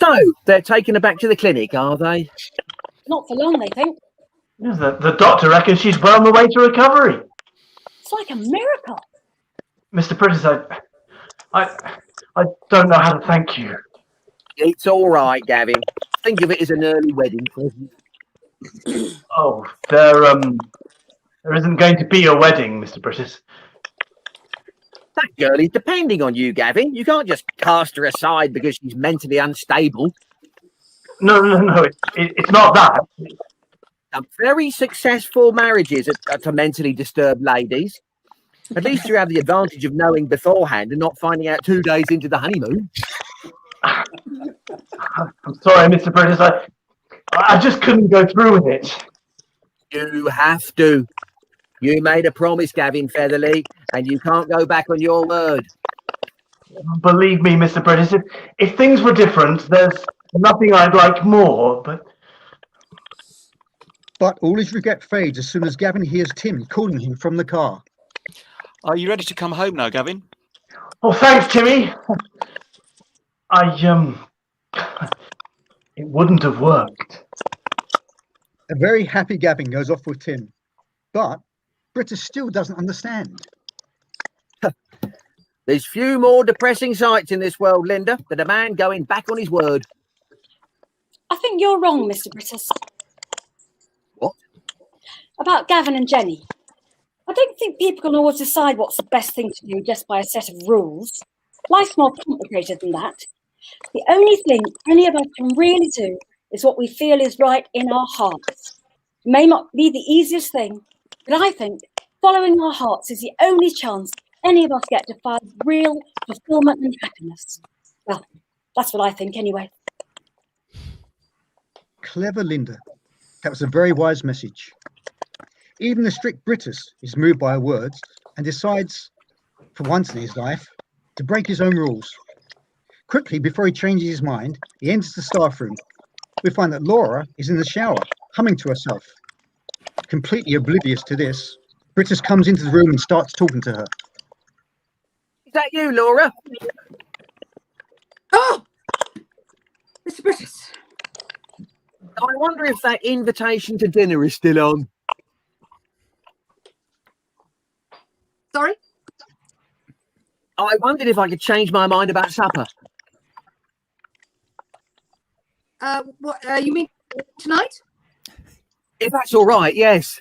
So, they're taking her back to the clinic, are they? Not for long, they think. Yes, the doctor reckons she's well on the way to recovery. It's like a miracle. Mr. Brittas, I don't know how to thank you. It's all right, Gavin. Think of it as an early wedding present. Oh, there isn't going to be a wedding, Mr. Brittas. That girl is depending on you, Gavin. You can't just cast her aside because she's mentally unstable. No, it's not that. Very successful marriages are to mentally disturbed ladies. At least you have the advantage of knowing beforehand and not finding out 2 days into the honeymoon. I'm sorry, Mr. Brittas. I just couldn't go through with it. You have to. You made a promise, Gavin Featherly, and you can't go back on your word. Believe me, Mr. Brittas, if things were different, there's nothing I'd like more, But all his regret fades as soon as Gavin hears Tim calling him from the car. Are you ready to come home now, Gavin? Oh, thanks, Timmy. It wouldn't have worked. A very happy Gavin goes off with Tim, but Brittas still doesn't understand. There's few more depressing sights in this world, Linda, than a man going back on his word. I think you're wrong, Mr. Brittas. What? About Gavin and Jenny. I don't think people can always decide what's the best thing to do just by a set of rules. Life's more complicated than that. The only thing any of us can really do is what we feel is right in our hearts. It may not be the easiest thing, but I think following our hearts is the only chance any of us get to find real fulfillment and happiness. Well, that's what I think anyway. Clever Linda. That was a very wise message. Even the strict Brittas is moved by her words and decides, for once in his life, to break his own rules. Quickly, before he changes his mind, he enters the staff room. We find that Laura is in the shower, humming to herself. Completely oblivious to this, Brittas comes into the room and starts talking to her. Is that you, Laura? Oh! Mr. Brittas. I wonder if that invitation to dinner is still on. Sorry? I wondered if I could change my mind about supper. What, you mean tonight? If that's all right, yes.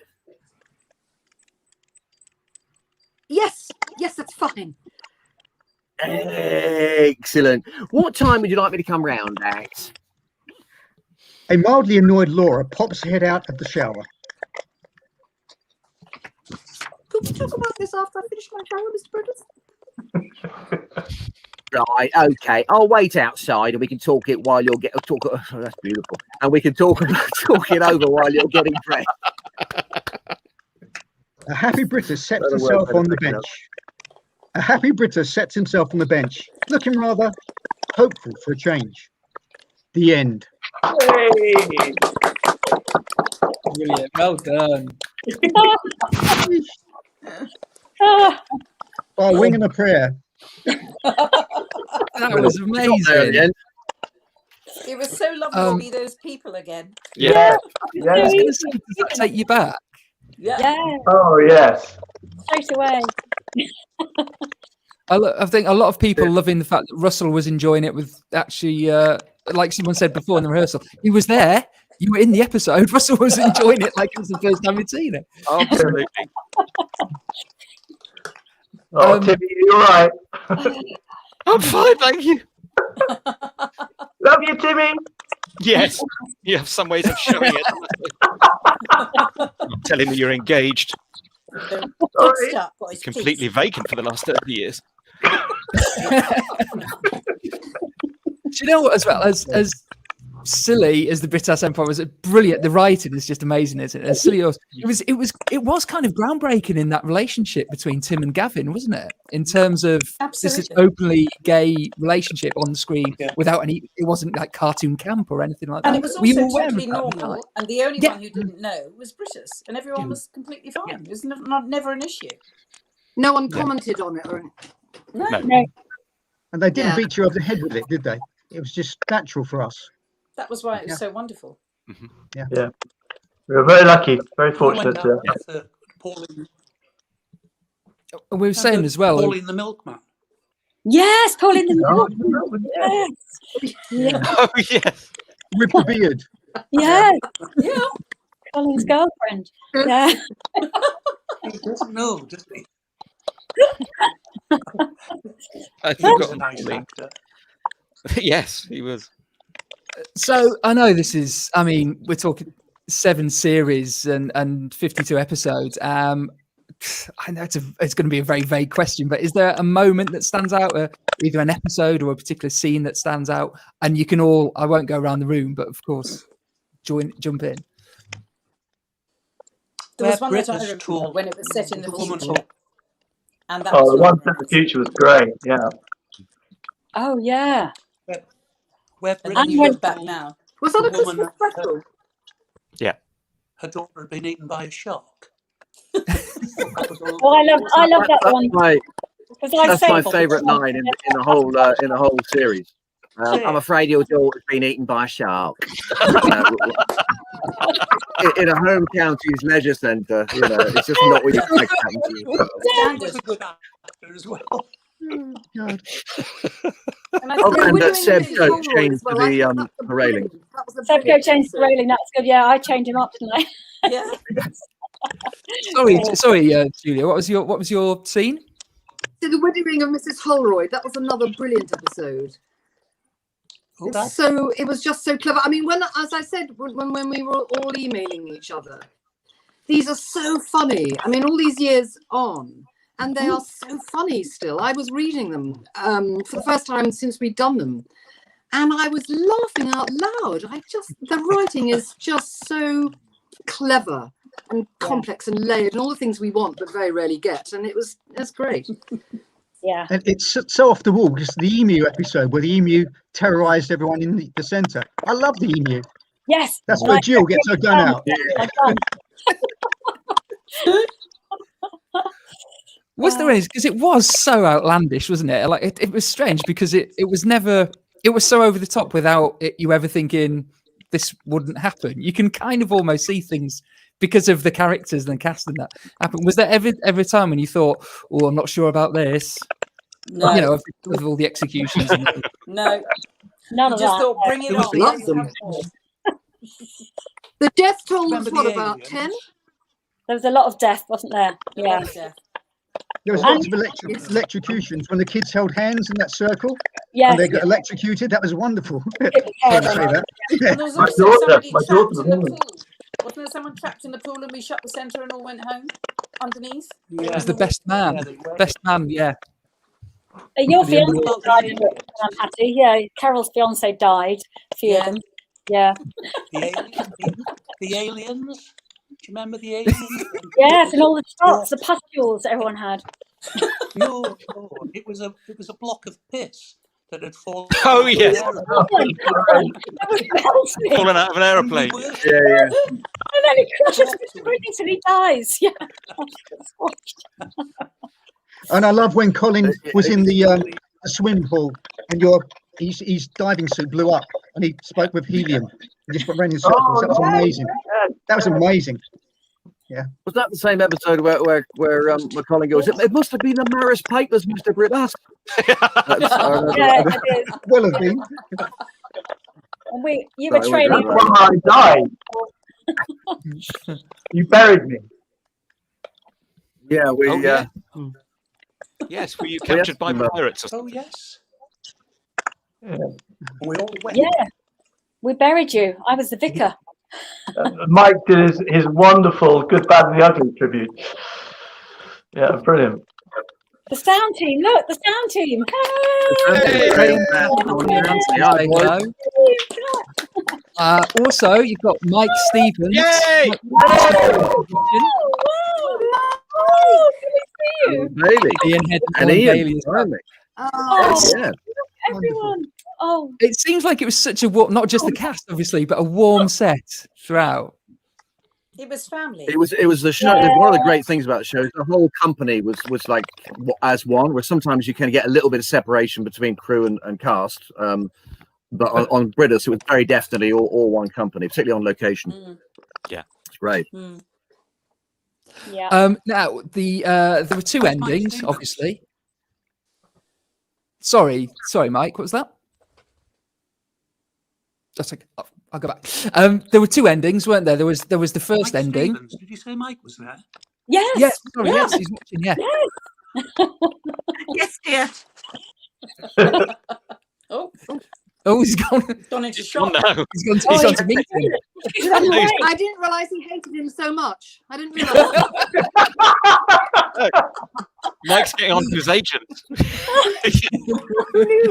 Yes, that's fine. Excellent. What time would you like me to come round at? A mildly annoyed Laura pops her head out of the shower. Could we talk about this after I finish my shower, Mr. Brittas? Right, okay. I'll wait outside and we can talk it while you're getting... Oh, that's beautiful. And we can talk it over while you're getting dressed. A happy Brittas sets himself on the bench. A happy Brittas sets himself on the bench, looking rather hopeful for a change. The end. Hey. Brilliant. Well done. By a wing and a prayer. That was amazing. It was so lovely to be those people again. Yeah. I was going to say, does that take you back? Yeah. Oh, yes. Straight away. I think a lot of people loving the fact that Russell was enjoying it with actually, like someone said before in the rehearsal, he was there. You were in the episode. Russell was enjoying it like it was the first time he'd seen it. Absolutely. Oh, Timmy, you're right. I'm fine, thank you. Love you, Timmy. Yes, you have some ways of showing it. I'm telling me you're engaged. Good start, boys. Completely vacant for the last 30 years. Do you know what, as well as silly as the Brittas Empire was, brilliant. The writing is just amazing, isn't it? And silly, it was kind of groundbreaking in that relationship between Tim and Gavin, wasn't it? In terms of this openly gay relationship on the screen without any. It wasn't like cartoon camp or anything like that. And it was also totally normal. And the only one who didn't know was Brittas, and everyone was completely fine. It was never an issue. No one commented on it or anything. No. And they didn't beat you over the head with it, did they? It was just natural for us. That was why it was so wonderful. Yeah. We were very lucky, very fortunate. We were saying as well. Pauline the Milkman. Yes, Pauline the Milkman. Yes. Oh, yes. With the beard. Yes. Yeah. Colin's girlfriend. Yeah. He doesn't know, does he? I He was forgot. a nice actor. Yes, he was. So I know this is. I mean, we're talking 7 series and 52 episodes. I know it's going to be a very vague question, but is there a moment that stands out, either an episode or a particular scene that stands out? And you can all. I won't go around the room, but of course, jump in. There was one that I remember when it was set in the future. And that the one set in the future was great. Yeah. Oh yeah. Where and then you look back now. Was that a Christmas special? Yeah. Her daughter had been eaten by a shark. Oh, I love that one. That's my favourite line in the whole series. I'm afraid your daughter's been eaten by a shark. In a home county's leisure centre, it's just not what you expect to happen to you. He was a good actor as well. And Seb Coat changed to the railing. Seb Coat changed the railing. That's good. Yeah, I changed him up, didn't I? Yeah. Sorry, Julia. What was your scene? So the wedding of Mrs. Holroyd. That was another brilliant episode. So it was just so clever. I mean, as I said, when we were all emailing each other, these are so funny. I mean, all these years on, and they are so funny still. I was reading them for the first time since we'd done them, and I was laughing out loud. The writing is just so clever and complex and layered, and all the things we want but very rarely get. And it's great. Yeah. And it's so off the wall, just the emu episode where the emu terrorised everyone in the centre. I love the emu. Yes. That's where Jill gets her gun out. Was there any? Because it was so outlandish, wasn't it? Like it was strange because it was never. It was so over the top without you ever thinking this wouldn't happen. You can kind of almost see things because of the characters and the cast and that happen. Was there every time when you thought, "Oh, I'm not sure about this"? No. Of all the executions. No. None you of just that. thought, bring it Love on. them. The death toll was what, about 10? There was a lot of death, wasn't there? Yeah. There was lots of electrocutions when the kids held hands in that circle. Yeah. And they got electrocuted. That was wonderful. Sorry to say that. And there was also somebody trapped in the pool. Wasn't there someone trapped in the pool and we shut the centre and all went home underneath? Yeah. It was the best man. Best man, yeah. Your fiance died, Patty. Yeah, Carol's fiance died. A few of them. Yeah. The aliens. Do you remember the aliens? Yes, and all the shots, the pustules that everyone had. No, it was a block of piss that had fallen. Oh yes, Melting. fallen out of an aeroplane. Yeah. And then he crushes Mr. Brittas and he dies. Yeah. And I love when Colin was in the swimming pool and his diving suit blew up and he spoke with helium and just ran in circles. That was amazing. That was amazing. Yeah. Was that the same episode where Colin goes, it must have been the Maris Papers, Mr. Brittas? Yeah, it is. Will have been. And you were training. I died. You buried me. Yeah, Yes, were you captured by pirates? Oh yes. Yeah. We all went. Yeah. We buried you. I was the vicar. Mike did his wonderful Good, Bad and the Ugly tribute. Yeah, brilliant. The sound team. Look, the sound team. Also, you've got Mike Stevens. Yay! Bailey. Ian Head And Ian Ian. Bailey as well. Oh, Yeah. everyone. Oh, It seems like it was such a not just the cast, obviously, but a warm set throughout. It was family. It was the show. One of the great things about the show is the whole company was like as one. Where sometimes you can get a little bit of separation between crew and cast. But on Brittas, it was very definitely all one company, particularly on location. Yeah, it's great. Yeah. Now there were two endings, obviously. Sorry, Mike. What was that? Just like I'll go back. There were two endings, weren't there? There was the first Mike ending. Stevens, did you say Mike was there? Yes. Yes, sorry, yes, he's watching. Yeah. Yes, dear. Oh, he's gone. Gone into shock. No. He's gone to meet him. I didn't realise he hated him so much. I didn't realise. Mike's getting on to his agent.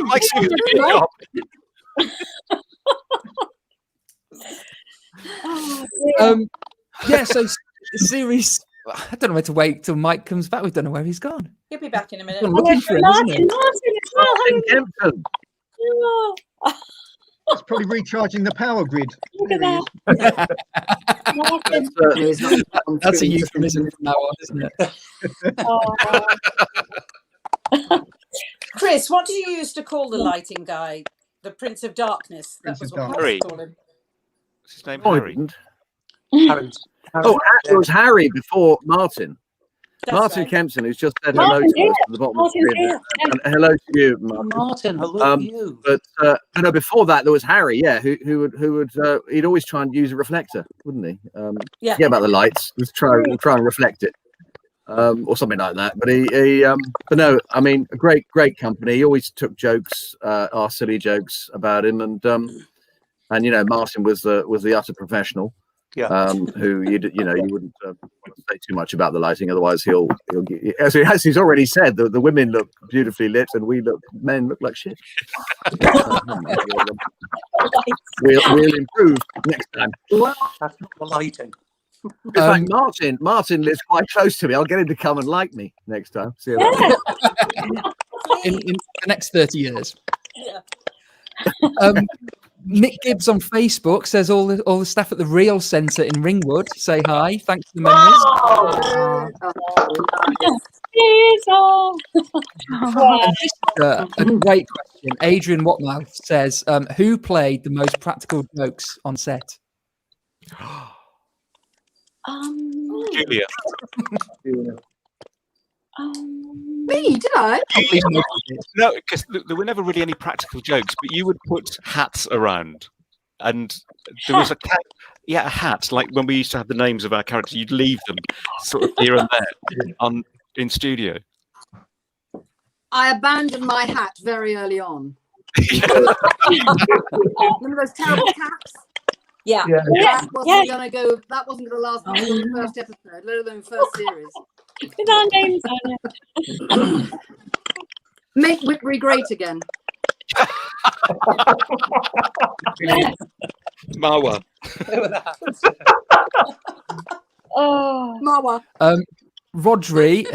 Mike's doing a good job. Yeah, so series. I don't know where to wait till Mike comes back. We don't know where he's gone. He'll be back in a minute. We're looking for him, isn't it? Kempton. It's probably recharging the power grid. Look at that. That's a euphemism from now on, isn't it? Chris, what do you used to call the lighting guy? The Prince of Darkness. That was what Harry. I called him. What's his name? Oh, Harry. It was Harry before Martin. That's Martin right. Kempson, who's just said hello to us at the bottom of the screen. And hello to you, Martin. Martin, hello to you. But no, before that there was Harry, yeah, who would he'd always try and use a reflector, wouldn't he? Yeah. Forget about the lights. We'll try and reflect it, or something like that. But but no, I mean, a great company. He always took jokes, our silly jokes about him, and you know, Martin was the utter professional. Yeah. Who you wouldn't say too much about the lighting, otherwise he'll as he's already said, the women look beautifully lit and men look like shit. we'll improve next time. That's not the lighting. In fact, Martin lives quite close to me. I'll get him to come and like me next time. See you later. In the next 30 years. Yeah. Nick Gibbs on Facebook says all the staff at the Real Centre in Ringwood say hi. Thanks for the memories. And this is a great question. Adrian Watmouth says, who played the most practical jokes on set? Julia. Me, did I? No, because there were never really any practical jokes, but you would put hats around, and there was a hat. Like when we used to have the names of our characters, you'd leave them sort of here and there in studio. I abandoned my hat very early on. Remember those terrible caps? Yeah. That wasn't gonna go. That wasn't gonna last until the first episode, let alone first series. Put our names on it. Make Whitbury great again. Marwa. Oh, Marwa. Rodri's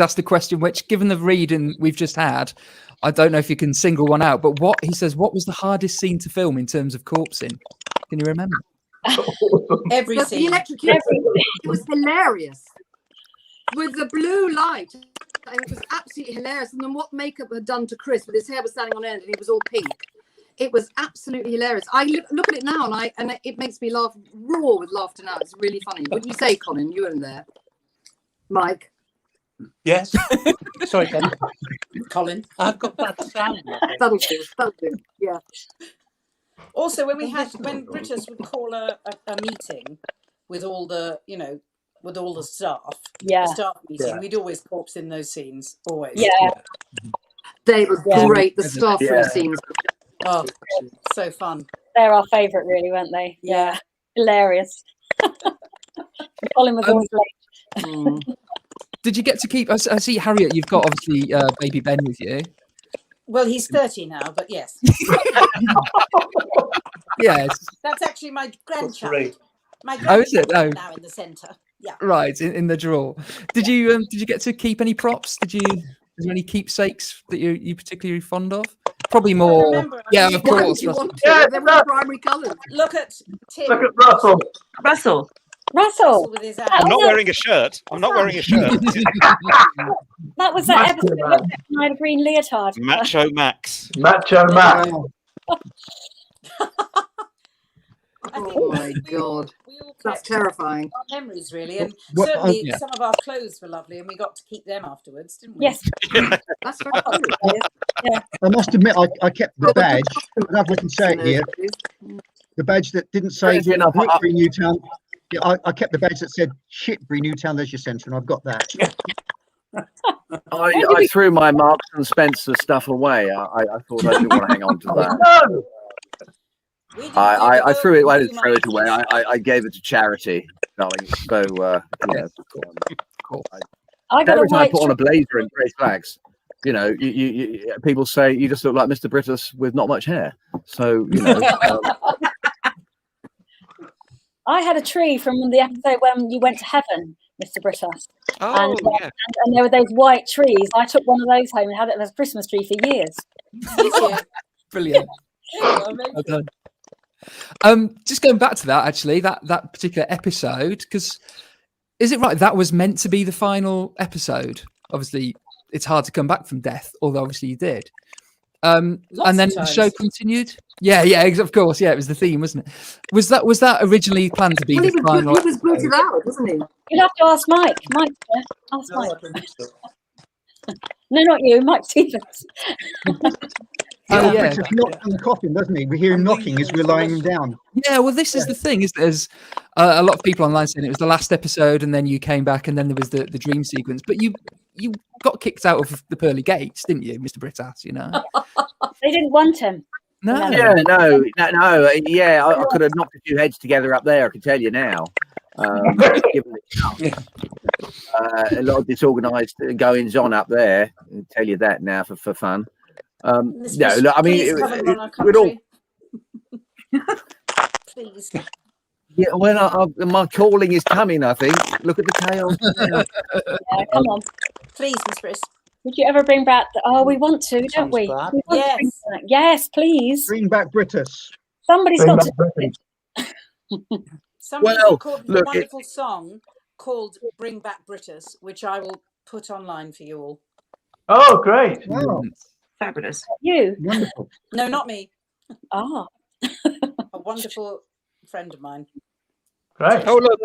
asked a question which, given the reading we've just had, I don't know if you can single one out, but what was the hardest scene to film in terms of corpsing? Can you remember? Every The scene. electrocution. It was hilarious. With the blue light. And it was absolutely hilarious. And then what makeup had done to Chris, with his hair was standing on end and he was all pink. It was absolutely hilarious. I look at it now and it makes me laugh, roar with laughter now. It's really funny. What do you say, Colin? You were in there. Mike. Yes. Sorry, Ken. Colin. I've got bad sound. That'll do. Yeah. Also, when Brittas would call a meeting with all the, with all the staff, yeah. The staff meeting, we'd always corpse in those scenes, always. Yeah. They were great. The staff room scenes. Oh, so fun. They're our favourite, really, weren't they? Yeah. Hilarious. Colin was always late. Did you get to keep? I see, Harriet. You've got obviously baby Ben with you. Well, he's 30 now, but yes. Yes. That's actually my grandchild. Great. My Oh, is it? grandchild Oh. now in the centre. Yeah. Right, in the drawer. Did you get to keep any props? Is there any keepsakes that you particularly fond of? Probably more. remember, Yeah, I of mean, course. You Russell. want to? They were primary colours. Look at Tim. Look at Russell. Russell. Russell. with his I'm eyes. not wearing a shirt. I'm not wearing a shirt. That was that episode wasn't it, when I had a green leotard. Macho Max. Macho Max. I think Oh my God. we all That's kept terrifying. our memories, really. And What- certainly yeah. some of our clothes were lovely, and we got to keep them afterwards, didn't we? Yes. That's very good. I must admit, I kept the badge. I don't know if I can say it here. The badge that didn't say Crazy enough, Whitby Newtown. Yeah, I kept the badge that said Shitbury Newtown Leisure Centre, and I've got that. I threw my Marks and Spencer stuff away. I thought I didn't want to hang on to that. No. We didn't I even threw it. go I too didn't throw it much. away. I gave it to charity, darling. So Cool. I got a every time I white put on a blazer and grey slacks, you people say you just look like Mr. Brittas with not much hair. So I had a tree from the episode when you went to heaven, Mr. Brittas. Oh, and, yeah. and there were those white trees. I took one of those home and had it as a Christmas tree for years. Brilliant. Oh, amazing. Well done. Just going back to that, actually, that particular episode, because is it right that was meant to be the final episode? Obviously, it's hard to come back from death, although obviously you did. And then the show continued. Yeah, of course. Yeah, it was the theme, wasn't it? Was that originally planned to be the final? He was booted out, wasn't he? You'll have to ask Mike. Mike, ask No, Mike. I don't think so. No, not you, Mike Stevens. Oh, yeah. Richard knocks on the coffin, doesn't he? We hear him knocking as we're lying him down. Yeah, well, this is the thing. Is there's a lot of people online saying it was the last episode, and then you came back, and then there was the dream sequence. But you got kicked out of the pearly gates, didn't you, Mr. Brittas? You know. They didn't want him. No. yeah, no. Yeah, I could have knocked a few heads together up there. I can tell you now. Given a lot of disorganised goings on up there. I'll tell you that now for fun. No, look, I mean, we'd all. Please. Yeah, well, my calling is coming. I think. Look at the chaos. Yeah, come on. Please, Miss Briss. Would you ever bring back? We want to, don't Sounds we? bad. We want to bring back. Yes, please. Bring back Brittas. Somebody's got to do it. Somebody Well, recorded look, a wonderful song called "Bring Back Brittas," which I will put online for you all. Oh, great. Wow, Fabulous. You? wonderful. No, not me. Ah. A wonderful friend of mine. Great. Oh, look.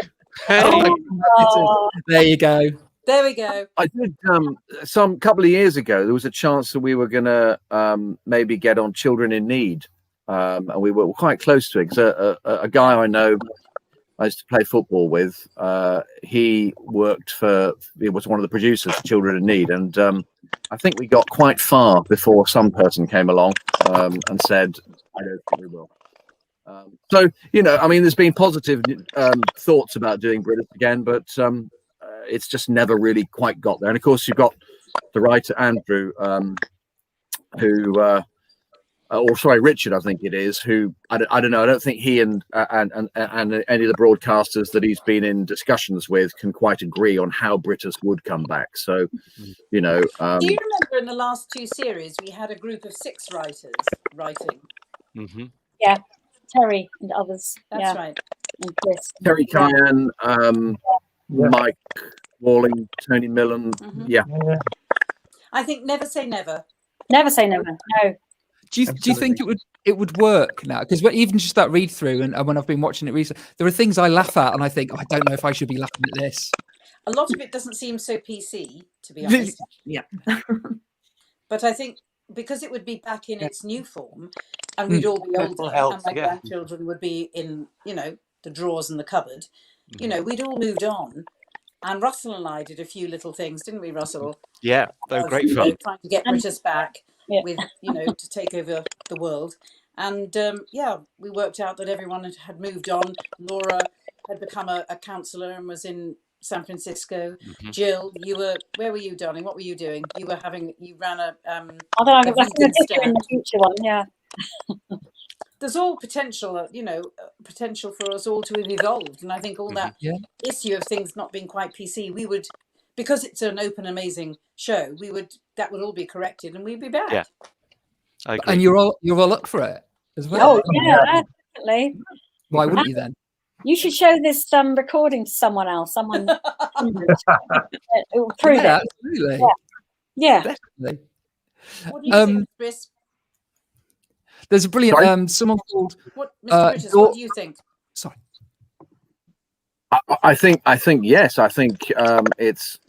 Hey. Oh. There you go. There we go. I did some couple of years ago. There was a chance that we were going to maybe get on Children in Need, and we were quite close to it. Because a guy I know, I used to play football with. He was one of the producers for Children in Need, and I think we got quite far before some person came along and said, "I don't think we will." So I mean, there's been positive thoughts about doing Brittas again, but it's just never really quite got there. And of course, you've got the writer Andrew, Richard, I think it is, who I don't know. I don't think he and any of the broadcasters that he's been in discussions with can quite agree on how Brittas would come back. So, Do you remember in the last two series we had a group of 6 writers writing? Mm-hmm. Yeah, Terry and others. That's right. And Chris. Terry Carrigan, Mike Walling, Tony Millen. Mhm. Yeah. I think never say never. Never say never. No. Do you think it would work now? Because even just that read through, and when I've been watching it recently, there are things I laugh at, and I think I don't know if I should be laughing at this. A lot of it doesn't seem so PC, to be honest. Yeah. But I think because it would be back in its new form, and we'd all be Mental older, health, and my yeah. grandchildren would be in, the drawers in the cupboard. We'd all moved on. And Russell and I did a few little things, didn't we, Russell? Yeah, they were great fun. Trying to get Brittas back with, to take over the world. And we worked out that everyone had moved on. Laura had become a counsellor and was in, San Francisco. Mhm. Jill, where were you, darling? What were you doing? You ran a I don't know, a that's vegan in stand. the future one, yeah. There's all potential, potential for us all to have evolved. And I think all that Yeah. issue of things not being quite PC, we would, because it's an open, amazing show, that would all be corrected and we'd be back. Yeah. I agree. And you're all up for it as well. Oh, yeah, definitely. Why wouldn't you then? You should show this recording to someone else. Someone it will prove Yeah, it. absolutely. Yeah. Definitely. What do you think, Chris? There's a brilliant someone called Mr. Brittas, what do you think? Sorry. I think yes. I think it's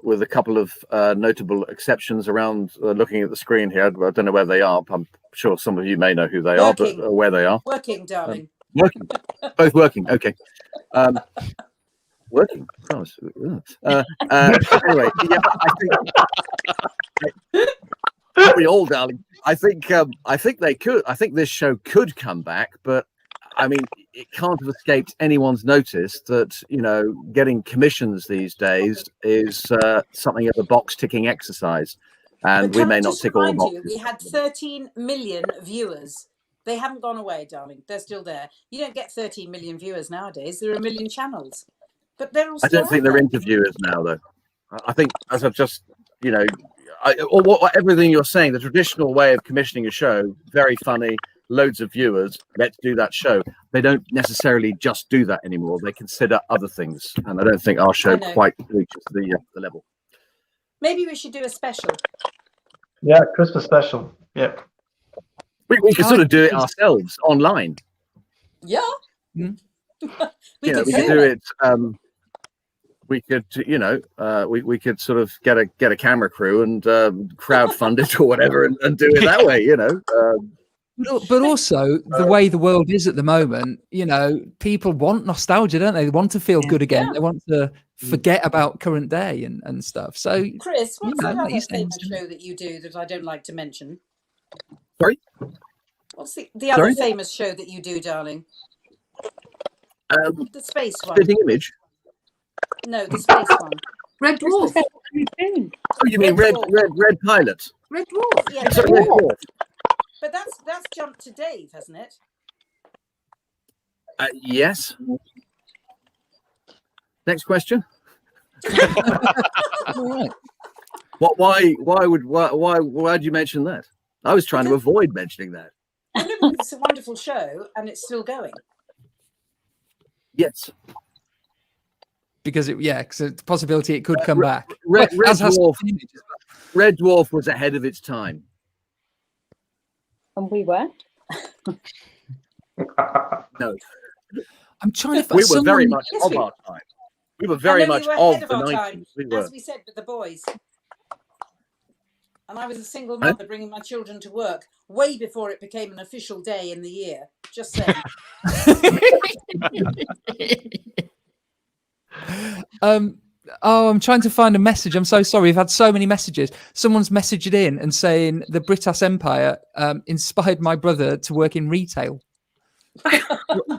with a couple of notable exceptions around looking at the screen here. I don't know where they are. I'm sure some of you may know who they are, but where they are. Working, darling. Working. Both working. Okay. Working. Gosh. Anyway, yeah, we all, darling. I think they could. I think this show could come back, but I mean, it can't have escaped anyone's notice that getting commissions these days is something of a box-ticking exercise, and we may not tick all the boxes. We had 13 million viewers. They haven't gone away, darling. They're still there. You don't get 13 million viewers nowadays. There are a million channels, but they're all. I don't think they're interviewers now, though. I think, as I've just, everything you're saying, the traditional way of commissioning a show, very funny, loads of viewers, let's do that show. They don't necessarily just do that anymore. They consider other things, and I don't think our show quite reaches the level. Maybe we should do a special. Yeah, Christmas special. Yeah. We could sort of do it ourselves online. Yeah. We could do it. We could, we could sort of get a camera crew and crowdfund it or whatever, and do it that way. But also the way the world is at the moment, people want nostalgia, don't they? They want to feel good again. They want to forget about current day and stuff. So, Chris, what's the other famous show that you do that I don't like to mention? Sorry? What's the other famous show that you do, darling? The space one. Spitting Image? No, the space one. Red Dwarf. Oh, you mean Red Pilot? Red Dwarf. Yeah, Sorry, Red Dwarf. But that's jumped to Dave, hasn't it? Yes. Next question. All right. Why did you mention that? I was trying to avoid mentioning that. It's a wonderful show, and it's still going. Yes. Because it's a possibility it could come back. Red Dwarf was ahead of its time. And we were. No. I'm trying to find We were very much of our time. We were very much of the 90s. We were. As we said with the boys. And I was a single mother bringing my children to work way before it became an official day in the year. Just saying. I'm trying to find a message. I'm so sorry. We've had so many messages. Someone's messaged in and saying the Brittas Empire inspired my brother to work in retail.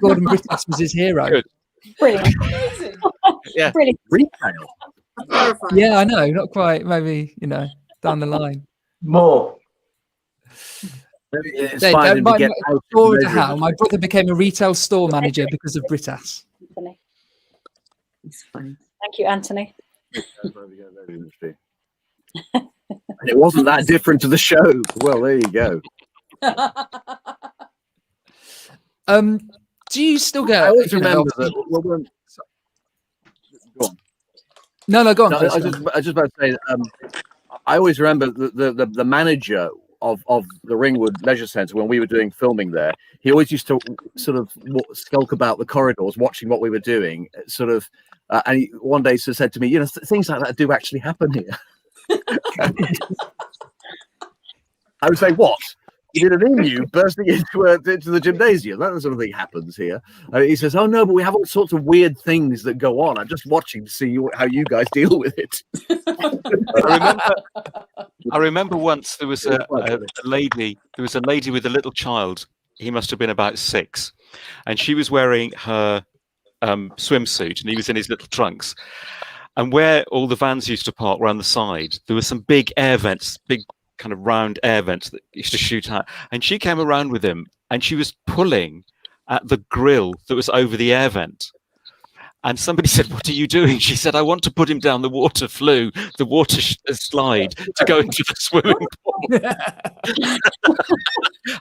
Gordon Brittas was his hero. Good. Brilliant. Yeah. Brilliant. Retail. Yeah, I know. Not quite. Maybe, down the line. More. Inspired him to get out story to how my brother became a retail store manager because of Brittas. Anthony. It's funny. Thank you, Anthony. And it wasn't that different to the show. Well, there you go. Do you still get? I always remember that. Go on. No, go on. No, I was just about to say. I always remember the manager of the Ringwood Leisure Centre when we were doing filming there. He always used to sort of skulk about the corridors, watching what we were doing. Sort of, and he one day said to me, things like that do actually happen here. I would say, what? You did an emu bursting into the gymnasium. That sort of thing happens here. He says, oh, no, but we have all sorts of weird things that go on. I'm just watching to see how you guys deal with it. I remember once there was a lady. There was a lady with a little child. He must have been about 6. And she was wearing her swimsuit, and he was in his little trunks. And where all the vans used to park around the side, there were some big air vents, big kind of round air vents that used to shoot out. And she came around with him, and she was pulling at the grill that was over the air vent. And somebody said, "What are you doing?" She said, "I want to put him down the water slide to go into the swimming pool."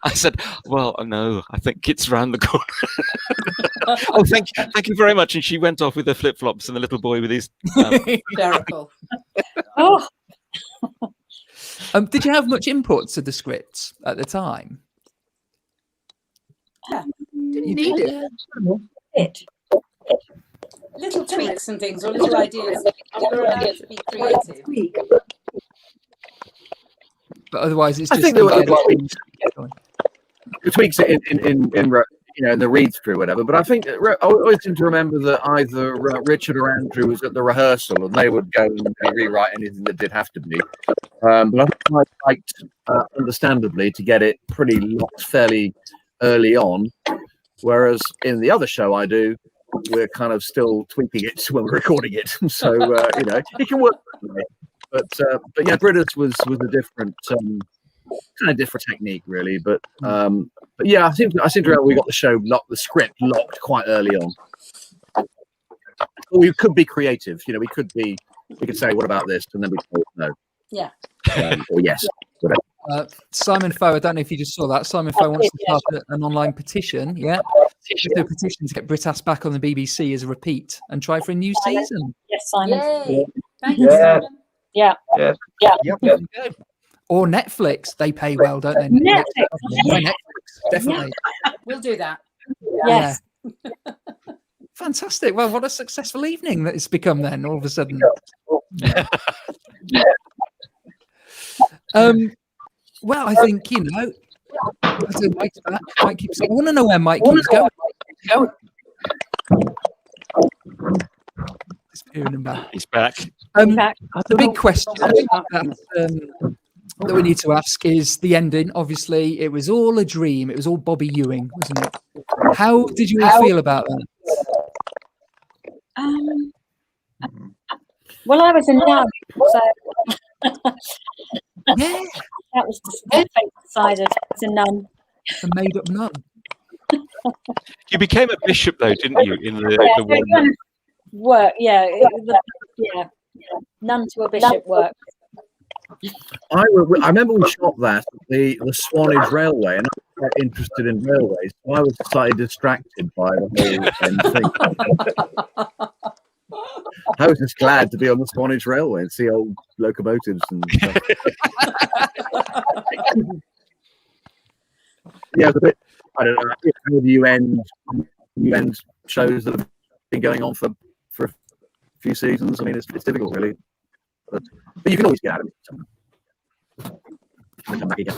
I said, "Well, no, I think it's round the corner." "Oh, thank you very much." And she went off with her flip-flops and the little boy with his... Hysterical. Oh, Did you have much input to the scripts at the time? Yeah. You need did. it. Little tweaks and things, or little ideas. You're allowed to be creative. But otherwise, it's I just... think there were the tweaks in the read through, whatever. But I think I always seem to remember that either Richard or Andrew was at the rehearsal, and they would go and rewrite anything that did have to be. But I think I liked, understandably, to get it pretty locked fairly early on, whereas in the other show I do, we're kind of still tweaking it when we're recording it. So it can work. But yeah, Brittas was a different kind of different technique, really. But yeah, I seem to remember we got the script locked quite early on. We could be creative, we could say, "What about this?" And then we thought, "No." Yeah. Or yes, whatever. Simon Foe, I don't know if you just saw that. Simon Foe wants to start an online petition. Yeah, a petition to get Brittas back on the BBC as a repeat and try for a new season. Yes, Simon. Yay. Thank Yeah. you, Simon. Yeah. Yes. Yeah. Yep. Or Netflix, they pay well, don't they? Netflix. Netflix, definitely. We'll do that. Yes. Yeah. Fantastic. Well, what a successful evening that it's become then, all of a sudden. Well, I think, Mike's back. Mike keeps, I want to know where Mike keeps going. Disappearing and back. He's back. The big question that we need to ask is the ending. Obviously, it was all a dream. It was all Bobby Ewing, wasn't it? How did you all feel about that? Well, I was a nun, so Yeah, that was the side of as a nun. a made-up nun. You became a bishop, though, didn't you? In the So one. it kind of work, yeah, nun to a bishop work. I remember we shot that at the Swanage Railway, and I was quite interested in railways, so I was slightly distracted by the whole thing. I was just glad to be on the Swanage Railway and see old locomotives and stuff. Yeah, it was a bit, I don't know, some of the UN shows that have been going on for a few seasons. I mean, it's difficult, really. But you can always get out of it. Come back again.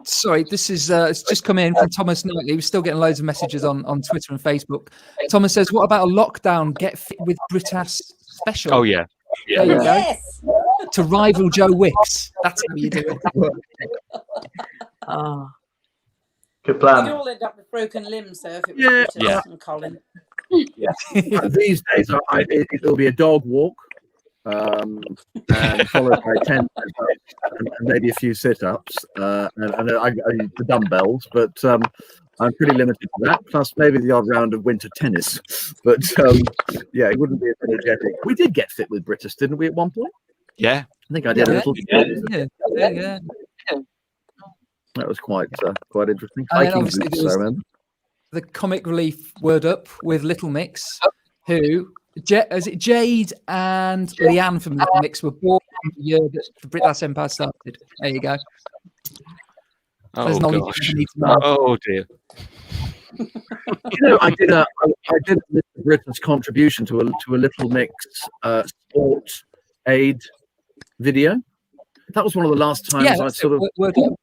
Sorry, this is it's just come in from Thomas Knightley. We're still getting loads of messages on Twitter and Facebook. Thomas says, "What about a lockdown Get Fit with Brittas special?" Oh, yeah. There you go. Yes. To rival Joe Wicks. That's how you do it. Oh. Good We'd plan. all end up with broken limbs, though, if it was Yeah. Brittas Yeah. and Colin. These days, it'll be a dog walk, and followed by 10 and maybe a few sit-ups, and I use the dumbbells, but I'm pretty limited to that. Plus, maybe the odd round of winter tennis. But yeah, it wouldn't be as energetic. We did get fit with Brittas, didn't we? At one point, Yeah. I think I did a little. Yeah. That was quite interesting. And then Hiking obviously boots, there was I remember. the comic relief Word Up with Little Mix, who is it Jade and Leanne from Little Mix were born the year that the Brittas Empire started. There you go. There's Oh, knowledge gosh. you need to know. Oh, dear. I did a Brittas contribution to a Little Mix sport aid video. That was one of the last times Yeah, I that's sort of Word Up.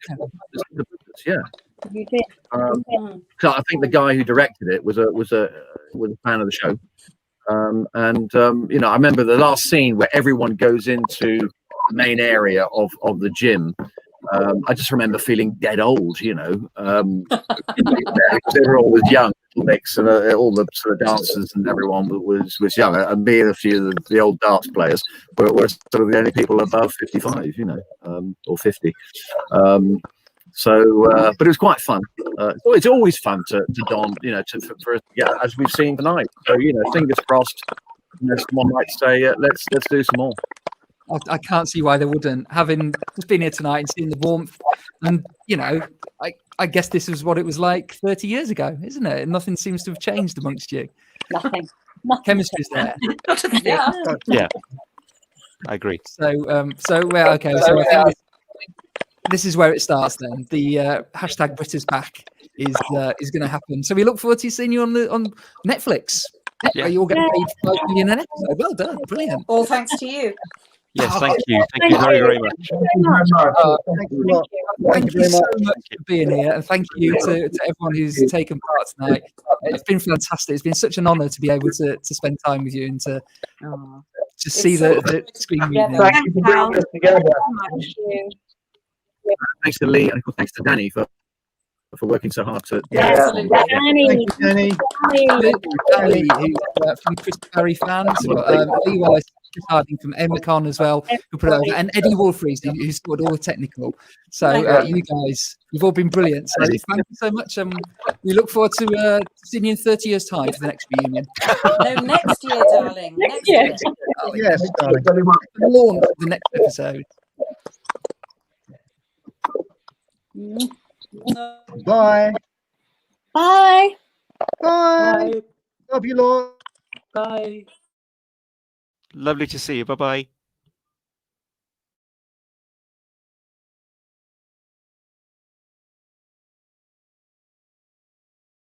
yeah. You did. So I think the guy who directed it was a fan of the show, and I remember the last scene where everyone goes into the main area of the gym, I just remember feeling dead old, everyone was young, mix, and all the sort of dancers and everyone was young. And me and a few of the old darts players were sort of the only people above 55, or 50. But it was quite fun. It's always fun to don, as we've seen tonight. So, fingers crossed. Someone might say, let's do some more. I can't see why they wouldn't. Having just been here tonight and seen the warmth, and I guess this is what it was like 30 years ago, isn't it? Nothing seems to have changed amongst you. Nothing. Chemistry's there. Yeah, I agree. So okay. So I think this is where it starts. Then the hashtag Brittas back is going to happen. So we look forward to seeing you on Netflix. Yeah. You all get paid $5 million an episode. Well done, brilliant. All thanks to you. Yes, thank you. Thank you very, very much. Thank you so much for being here, and thank you to everyone who's taken part tonight. It's been fantastic. It's been such an honour to be able to spend time with you and to see the screen reading. Thank you for bringing us together. Thanks to Lee, and thanks to Danny for working so hard to. Absolutely. Thank you, Danny. Danny, who's from Chris Barrie fans, Lee Wallace Harding from Emma Con as well, who put it over, and Eddie Wolfries, who scored all the technical. So you guys, you've all been brilliant. So thank you so much. We look forward to seeing you in 30 years' time for the next reunion. No, next year, darling. Next year. Yes, darling. The launch of the next episode. Bye. Bye. Bye. Love you, Lord. Bye. Lovely to see you. Bye-bye.